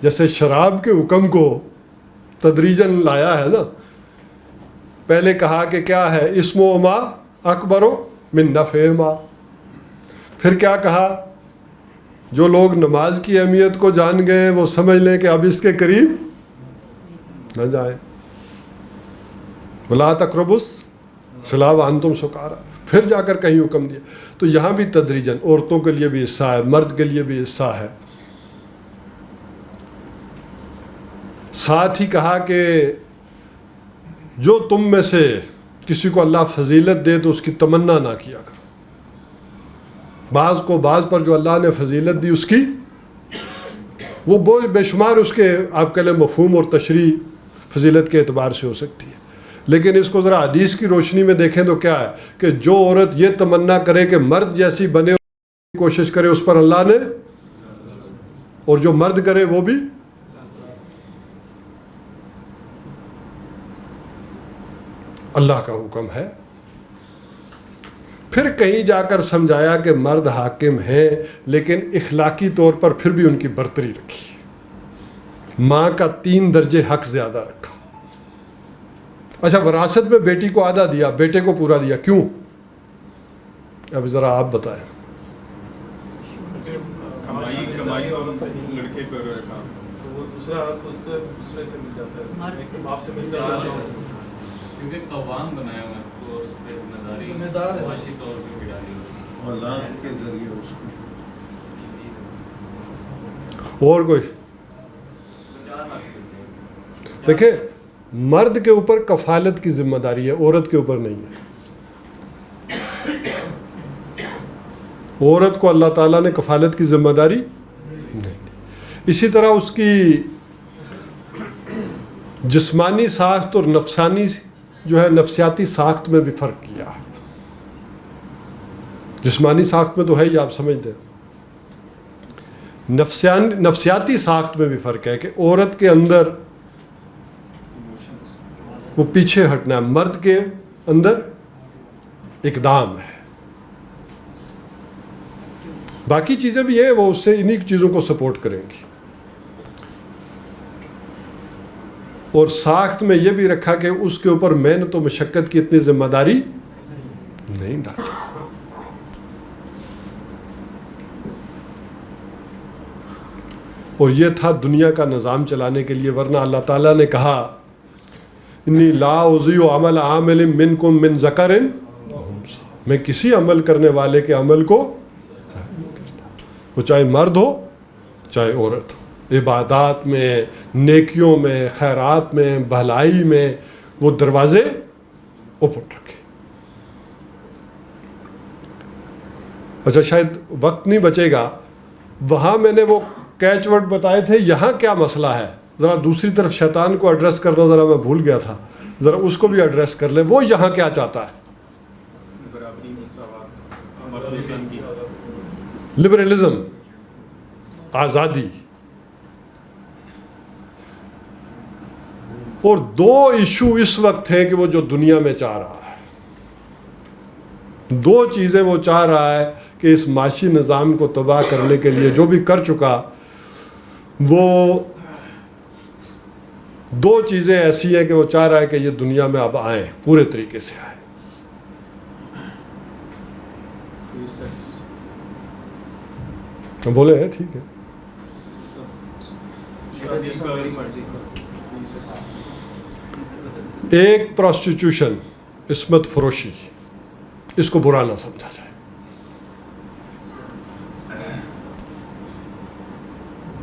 جیسے شراب کے حکم کو تدریجاً لایا ہے نا, پہلے کہا کہ کیا ہے اسم و ما اکبر من نفع ما. پھر کیا کہا؟ جو لوگ نماز کی اہمیت کو جان گئے وہ سمجھ لیں کہ اب اس کے قریب نہ جائیں. ولا تقربوا الصلاۃ وانتم سکارا. پھر جا کر کہیں حکم دیا. تو یہاں بھی تدریجاً عورتوں کے لیے بھی حصہ ہے, مرد کے لیے بھی حصہ ہے. ساتھ ہی کہا کہ جو تم میں سے کسی کو اللہ فضیلت دے تو اس کی تمنا نہ کیا کرو. بعض کو بعض پر جو اللہ نے فضیلت دی اس کی وہ بے شمار اس کے آپ کہہ لیں مفہوم اور تشریح فضیلت کے اعتبار سے ہو سکتی ہے. لیکن اس کو ذرا حدیث کی روشنی میں دیکھیں تو کیا ہے کہ جو عورت یہ تمنا کرے کہ مرد جیسی بنے کوشش کرے اس پر اللہ نے, اور جو مرد کرے وہ بھی اللہ کا حکم ہے. پھر کہیں جا کر سمجھایا کہ مرد حاکم ہیں لیکن اخلاقی طور پر پھر بھی ان کی برتری رکھی. ماں کا 3 درجے حق زیادہ رکھا. اچھا وراثت میں بیٹی کو آدھا دیا, بیٹے کو پورا دیا, کیوں؟ اب ذرا آپ بتائیں. کمائی عورت لڑکے پہ کام تو وہ دوسرا حق اس سے دوسرے سے مل جاتا ہے, باپ سے مل جاتا ہے کیونکہ قوام بنایا ہوا ہے تو اس پہ ذمہ داری معاشی طور پہ بھی ڈالی ہوئی اولاد کے ذریعے اس کو. اور کوئی دیکھیں, مرد کے اوپر کفالت کی ذمہ داری ہے, عورت کے اوپر نہیں ہے. عورت کو اللہ تعالیٰ نے کفالت کی ذمہ داری نہیں دی. اسی طرح اس کی جسمانی ساخت اور نفسانی جو ہے نفسیاتی ساخت میں بھی فرق کیا ہے. جسمانی ساخت میں تو ہے ہی, آپ سمجھتے ہیں. نفسیاتی ساخت میں بھی فرق ہے کہ عورت کے اندر وہ پیچھے ہٹنا ہے, مرد کے اندر اقدام ہے. باقی چیزیں بھی ہیں وہ اس سے انہی چیزوں کو سپورٹ کریں گی. اور ساخت میں یہ بھی رکھا کہ اس کے اوپر محنت و مشقت کی اتنی ذمہ داری نہیں ڈالی. اور یہ تھا دنیا کا نظام چلانے کے لیے, ورنہ اللہ تعالیٰ نے کہا انی لا اضیع عمل عامل منکم من ذکر, میں کسی عمل کرنے والے کے عمل کو وہ چاہے مرد ہو چاہے عورت ہو, عبادات میں, نیکیوں میں, خیرات میں, بھلائی میں وہ دروازے اوپن رکھے. اچھا شاید وقت نہیں بچے گا, وہاں میں نے وہ کیچ ورڈ بتائے تھے, یہاں کیا مسئلہ ہے ذرا دوسری طرف شیطان کو ایڈریس کرنا ذرا میں بھول گیا تھا, ذرا اس کو بھی ایڈریس کر لیں. وہ یہاں کیا چاہتا ہے؟ لبرلزم, آزادی. اور 2 ایشو اس وقت ہیں کہ وہ جو دنیا میں چاہ رہا ہے, 2 چیزیں وہ چاہ رہا ہے کہ اس معاشی نظام کو تباہ کرنے کے لیے جو بھی کر چکا, وہ 2 چیزیں ایسی ہیں کہ وہ چاہ رہا ہے کہ یہ دنیا میں اب آئیں, پورے طریقے سے آئیں. بولے ہیں ٹھیک ہے. ایک پروسٹیٹیوشن, عصمت فروشی, اس کو برا نہ سمجھا جائے.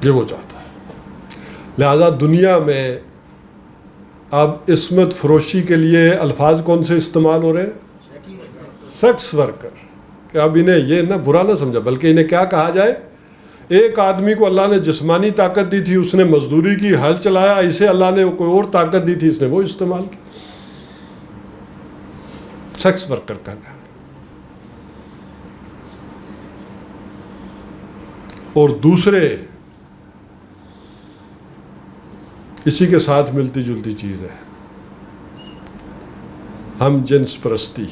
یہ وہ چاہتا ہے. لہذا دنیا میں اب عصمت فروشی کے لیے الفاظ کون سے استعمال ہو رہے ہیں؟ Sex worker. کہ اب انہیں یہ نہ برا نہ سمجھا, بلکہ انہیں کیا کہا جائے, ایک آدمی کو اللہ نے جسمانی طاقت دی تھی, اس نے مزدوری کی, ہل چلایا, اسے اللہ نے کوئی اور طاقت دی تھی, اس نے وہ استعمال کی. سیکس ورکر کہنا ہے. اور دوسرے اسی کے ساتھ ملتی جلتی چیز ہے, ہم جنس پرستی.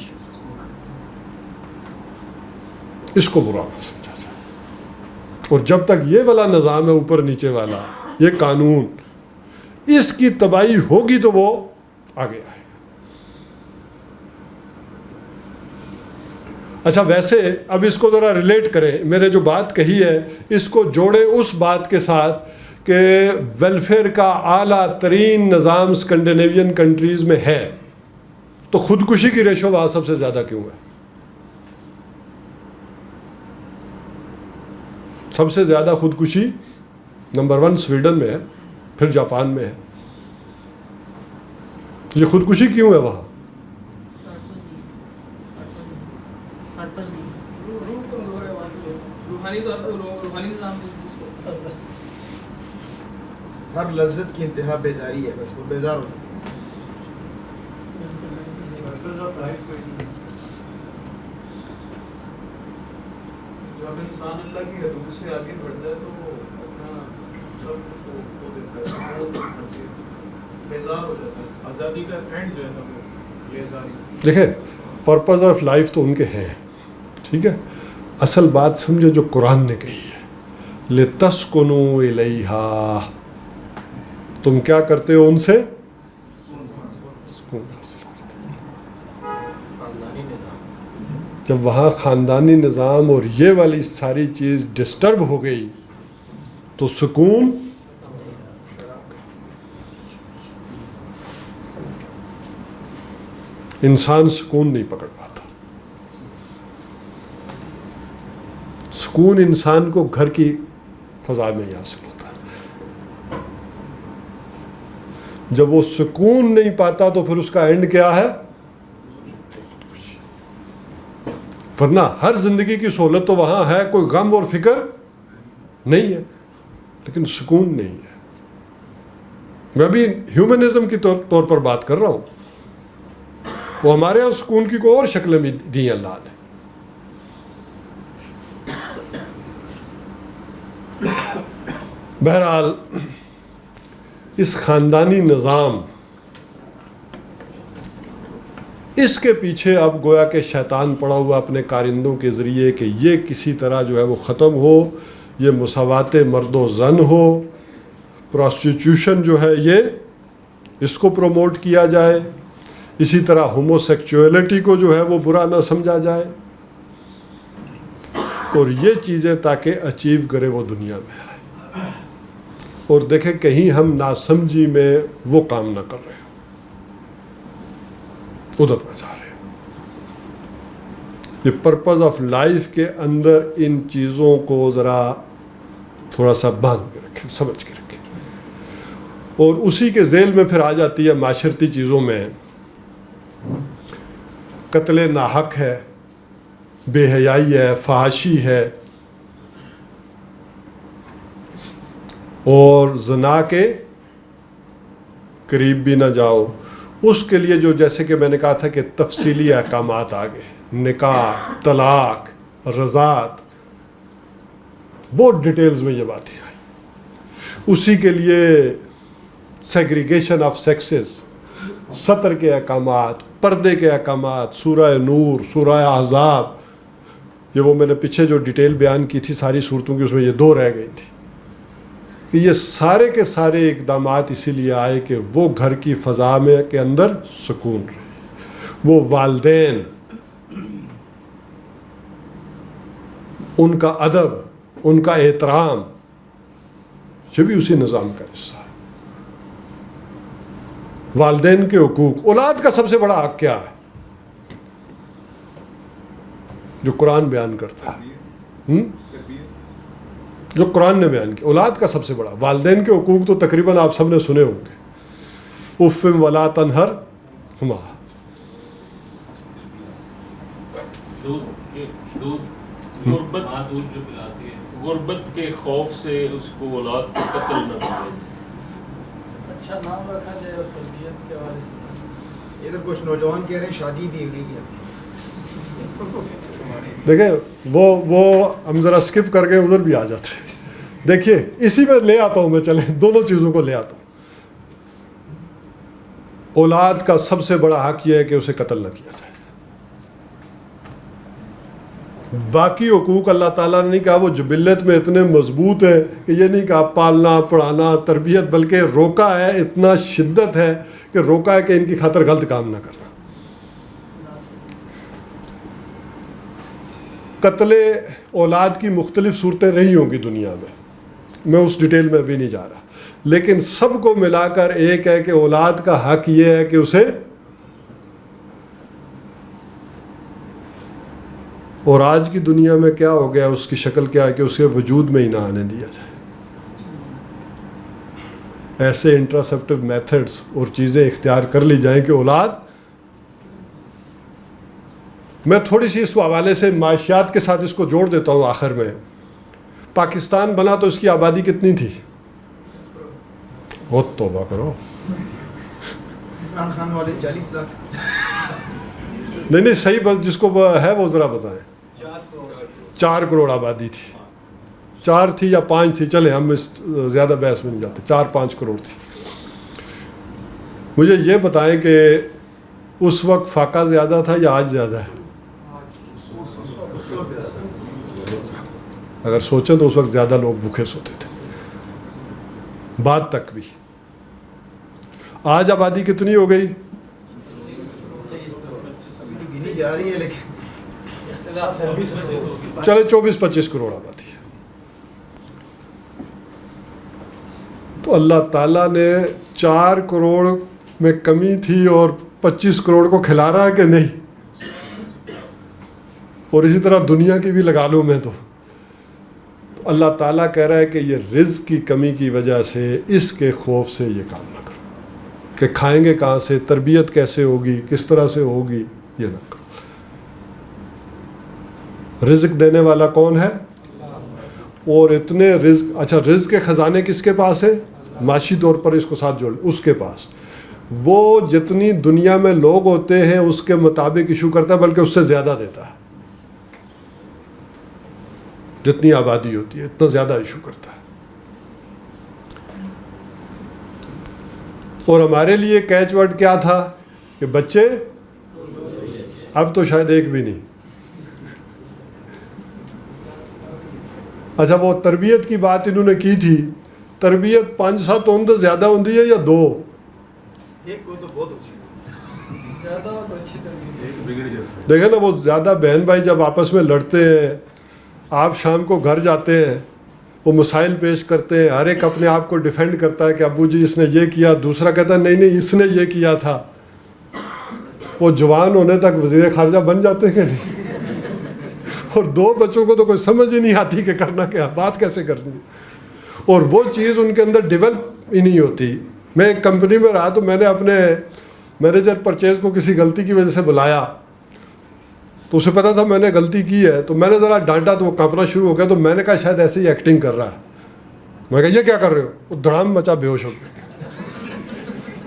اس کو برا نہ سمجھا جائے. اور جب تک یہ والا نظام ہے اوپر نیچے والا, یہ قانون, اس کی تباہی ہوگی تو وہ آگے آئے گا. اچھا ویسے اب اس کو ذرا ریلیٹ کریں, میرے جو بات کہی ہے اس کو جوڑیں اس بات کے ساتھ کہ ویلفیئر کا اعلیٰ ترین نظام اسکینڈینیوین کنٹریز میں ہے, تو خودکشی کی ریشو وہاں سب سے زیادہ کیوں ہے؟ سب سے زیادہ خودکشی نمبر 1 سویڈن میں ہے, پھر جاپان میں ہے. یہ خودکشی کیوں ہے وہاں؟ ہر لذت کی انتہا بیزاری ہے, بس وہ بیزار ہو چکے ہیں. جب انسان اللہ کی حدود سے آگے بڑھتا ہے تو وہ اپنا سب کچھ کھو دیتا ہے, بیزار ہو جاتا ہے. آزادی کا اینڈ جو ہے نا وہ بیزاری. دیکھیں پرپز آف لائف تو ان کے ہیں, ٹھیک ہے, اصل بات سمجھے جو قرآن نے کہی ہے, لِتَسْكُنُوا إِلَيْهَا, تم کیا کرتے ہو ان سے؟ سکون حاصل کرتے ہو. جب وہاں خاندانی نظام اور یہ والی ساری چیز ڈسٹرب ہو گئی تو سکون انسان سکون نہیں پکڑ پاتا. سکون انسان کو گھر کی فضا میں ہی حاصل ہوتا ہے. جب وہ سکون نہیں پاتا تو پھر اس کا اینڈ کیا ہے؟ ورنہ ہر زندگی کی سہولت تو وہاں ہے, کوئی غم اور فکر نہیں ہے, لیکن سکون نہیں ہے. میں بھی ہیومنزم کی طور پر بات کر رہا ہوں. وہ ہمارے یہاں سکون کی کوئی اور شکلیں بھی دی ہیں اللہ نے. بہرحال اس خاندانی نظام, اس کے پیچھے اب گویا کہ شیطان پڑا ہوا اپنے کارندوں کے ذریعے کہ یہ کسی طرح جو ہے وہ ختم ہو, یہ مساوات مرد و زن ہو, پراسٹیٹیوشن جو ہے یہ اس کو پروموٹ کیا جائے, اسی طرح ہومو سیکچولیٹی کو جو ہے وہ برا نہ سمجھا جائے, اور یہ چیزیں تاکہ اچیو کرے وہ دنیا میں آئے. اور دیکھیں کہیں ہم ناسمجھی میں وہ کام نہ کر رہے ہوں, ادھر نہ جا رہے ہوں. یہ پرپز آف لائف کے اندر ان چیزوں کو ذرا تھوڑا سا باندھ کے رکھیں, سمجھ کے رکھیں. اور اسی کے ذیل میں پھر آ جاتی ہے معاشرتی چیزوں میں قتل ناحق ہے, بے حیائی ہے, فحاشی ہے, اور زنا کے قریب بھی نہ جاؤ. اس کے لیے جو جیسے کہ میں نے کہا تھا کہ تفصیلی احکامات آ گئے, نکاح, طلاق, رضاعت, بہت ڈیٹیلز میں یہ باتیں آئیں. اسی کے لیے سیگریگیشن آف سیکسز, سطر کے احکامات, پردے کے احکامات, سورہ نور, سورہ احزاب, یہ وہ میں نے پیچھے جو ڈیٹیل بیان کی تھی ساری صورتوں کی, اس میں یہ 2 رہ گئی تھی. یہ سارے کے سارے اقدامات اسی لیے آئے کہ وہ گھر کی فضا میں کے اندر سکون رہے. وہ والدین, ان کا ادب, ان کا احترام, یہ بھی اسی نظام کا حصہ ہے. والدین کے حقوق, اولاد کا سب سے بڑا حق کیا ہے جو قرآن بیان کرتا ہے, جو قرآن نے بیان کیا؟ اولاد کا سب سے بڑا, والدین کے حقوق تو تقریباً آپ سب نے سنے ہوں گے. اف ولا تنہرہما, غربت کے خوف سے اس کو اولاد کو قتل نہ کرے. اچھا نام رکھنا چاہیے اور تربیت کے حوالے سے. ادھر کچھ نوجوان کہہ رہے ہیں شادی بھی نہیں کیا. دیکھیں وہ ہم ذرا سکپ کر کے ادھر بھی آ جاتے ہیں. دیکھیے اسی میں لے آتا ہوں میں, چلیں دونوں چیزوں کو لے آتا ہوں. اولاد کا سب سے بڑا حق یہ ہے کہ اسے قتل نہ کیا جائے. باقی حقوق اللہ تعالیٰ نے نہیں کہا, وہ جبلت میں اتنے مضبوط ہیں کہ یہ نہیں کہا پالنا, پڑھانا, تربیت, بلکہ روکا ہے, اتنا شدت ہے کہ روکا ہے کہ ان کی خاطر غلط کام نہ کرنا. قتل اولاد کی مختلف صورتیں رہی ہوں گی دنیا میں اس ڈیٹیل میں بھی نہیں جا رہا، لیکن سب کو ملا کر ایک ہے کہ اولاد کا حق یہ ہے کہ اسے، اور آج کی دنیا میں کیا ہو گیا، اس کی شکل کیا ہے کہ اسے وجود میں ہی نہ آنے دیا جائے. ایسے انٹراسیپٹیو میتھڈز اور چیزیں اختیار کر لی جائیں کہ اولاد. میں تھوڑی سی اس حوالے سے معاشیات کے ساتھ اس کو جوڑ دیتا ہوں. آخر میں پاکستان بنا تو اس کی آبادی کتنی تھی؟ بہت توبہ کرو. عمران خان والے 40 لاکھ. نہیں صحیح، بس جس کو ہے وہ ذرا بتائیں. 4 کروڑ آبادی تھی. 4 تھی یا 5 تھی، چلیں ہم اس زیادہ بحث میں نہیں جاتے. 4-5 کروڑ تھی. مجھے یہ بتائیں کہ اس وقت فاقہ زیادہ تھا یا آج زیادہ ہے؟ اگر سوچیں تو اس وقت زیادہ لوگ بھوکے سوتے تھے، بعد تک بھی. آج آبادی کتنی ہو گئی؟ گنی جا رہی ہے لیکن چلے 24-25 کروڑ آبادی ہے. تو اللہ تعالیٰ نے 4 کروڑ میں کمی تھی اور 25 کروڑ کو کھلا رہا ہے کہ نہیں؟ اور اسی طرح دنیا کی بھی لگا لوں میں تو اللہ تعالیٰ کہہ رہا ہے کہ یہ رزق کی کمی کی وجہ سے اس کے خوف سے یہ کام نہ کرو کہ کھائیں گے کہاں سے، تربیت کیسے ہوگی، کس طرح سے ہوگی، یہ نہ کرو. رزق دینے والا کون ہے؟ اور اتنے رزق، اچھا رزق کے خزانے کس کے پاس ہے؟ معاشی طور پر اس کو ساتھ جوڑ، اس کے پاس. وہ جتنی دنیا میں لوگ ہوتے ہیں اس کے مطابق ایشو کرتا ہے، بلکہ اس سے زیادہ دیتا ہے. جتنی آبادی ہوتی ہے اتنا زیادہ ایشو کرتا ہے. اور ہمارے لیے کیچ ورڈ کیا تھا کہ بچے، اب تو شاید ایک بھی نہیں. اچھا وہ تربیت کی بات انہوں نے کی تھی. تربیت 5-7 تو زیادہ ہوتی ہے یا 2؟ ایک کو تو بہت اچھی، زیادہ ہو تو اچھی تربیت. دیکھیں نا، وہ زیادہ بہن بھائی جب آپس میں لڑتے ہیں، آپ شام کو گھر جاتے ہیں، وہ مسائل پیش کرتے ہیں، ہر ایک اپنے آپ کو ڈیفینڈ کرتا ہے کہ ابو جی اس نے یہ کیا، دوسرا کہتا ہے نہیں اس نے یہ کیا تھا. وہ جوان ہونے تک وزیر خارجہ بن جاتے ہیں کہ نہیں؟ اور 2 بچوں کو تو کوئی سمجھ ہی نہیں آتی کہ کرنا کیا، بات کیسے کرنی ہے. اور وہ چیز ان کے اندر ڈیولپ ہی نہیں ہوتی. میں ایک کمپنی میں رہا تو میں نے اپنے مینیجر پرچیز کو کسی غلطی کی وجہ سے بلایا، تو اسے پتا تھا میں نے غلطی کی ہے. تو میں نے ذرا ڈانٹا تو وہ کانپنا شروع ہو گیا. تو میں نے کہا شاید ایسے ہی ایکٹنگ کر رہا ہے. میں کہا یہ کیا کر رہے ہو؟ وہ دھڑام مچا، بے ہوش ہو گیا.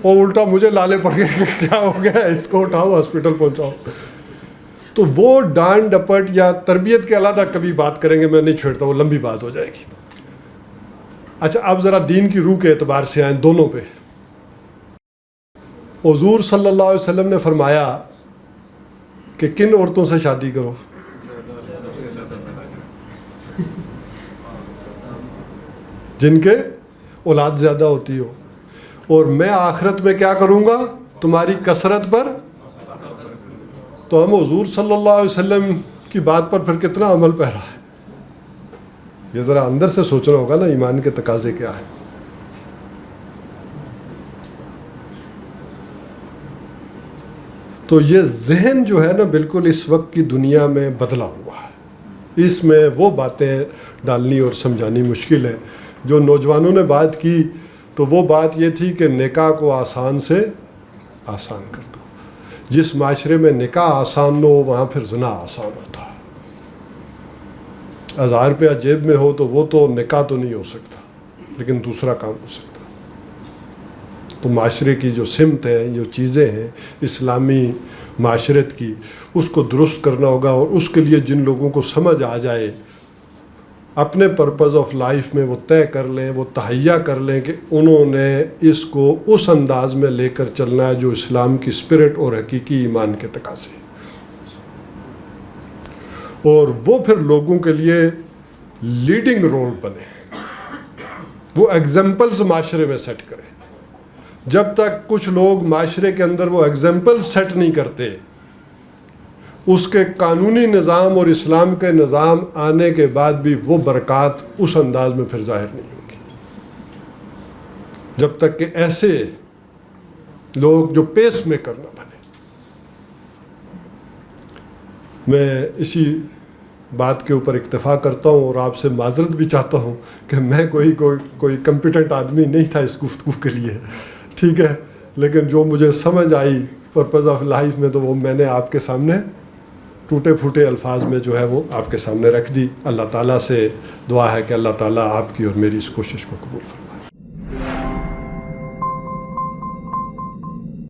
وہ الٹا مجھے لالے پڑ گئے کہ کیا ہو گیا، اس کو اٹھاؤ ہاسپٹل پہنچاؤ. تو وہ ڈانٹ ڈپٹ یا تربیت کے علاوہ کبھی بات کریں گے، میں نہیں چھیڑتا، وہ لمبی بات ہو جائے گی. اچھا اب ذرا دین کی روح کے اعتبار سے آئیں دونوں پہ. حضور صلی اللہ علیہ وسلم نے فرمایا کہ کن عورتوں سے شادی کرو؟ جن کے اولاد زیادہ ہوتی ہو. اور میں آخرت میں کیا کروں گا؟ تمہاری کثرت پر. تو ہم حضور صلی اللہ علیہ وسلم کی بات پر پھر کتنا عمل پیرا ہے، یہ ذرا اندر سے سوچنا ہوگا نا، ایمان کے تقاضے کیا ہے. تو یہ ذہن جو ہے نا بالکل اس وقت کی دنیا میں بدلا ہوا ہے. اس میں وہ باتیں ڈالنی اور سمجھانی مشکل ہے. جو نوجوانوں نے بات کی تو وہ بات یہ تھی کہ نکاح کو آسان سے آسان کر دو. جس معاشرے میں نکاح آسان ہو وہاں پھر زنا آسان ہوتا ہے. 1000 روپیہ جیب میں ہو تو وہ تو نکاح تو نہیں ہو سکتا، لیکن دوسرا کام ہو سکتا. تو معاشرے کی جو سمت ہے، جو چیزیں ہیں اسلامی معاشرت کی، اس کو درست کرنا ہوگا. اور اس کے لیے جن لوگوں کو سمجھ آ جائے، اپنے پرپز آف لائف میں وہ طے کر لیں، وہ تہیہ کر لیں کہ انہوں نے اس کو اس انداز میں لے کر چلنا ہے جو اسلام کی اسپرٹ اور حقیقی ایمان کے تقاضے ہیں. اور وہ پھر لوگوں کے لیے لیڈنگ رول بنے، وہ ایگزامپلز معاشرے میں سیٹ کریں. جب تک کچھ لوگ معاشرے کے اندر وہ ایگزامپل سیٹ نہیں کرتے، اس کے قانونی نظام اور اسلام کے نظام آنے کے بعد بھی وہ برکات اس انداز میں پھر ظاہر نہیں ہوگی، جب تک کہ ایسے لوگ جو پیس میکر نہ بنے۔ میں اسی بات کے اوپر اکتفا کرتا ہوں اور آپ سے معذرت بھی چاہتا ہوں کہ میں کوئی کمپیٹنٹ آدمی نہیں تھا اس گفتگو کے لیے، ٹھیک ہے، لیکن جو مجھے سمجھ آئی پرپز آف لائف میں تو وہ میں نے آپ کے سامنے ٹوٹے پھوٹے الفاظ میں جو ہے وہ آپ کے سامنے رکھ دی۔ اللہ تعالیٰ سے دعا ہے کہ اللہ تعالیٰ آپ کی اور میری اس کوشش کو قبول فرمائے۔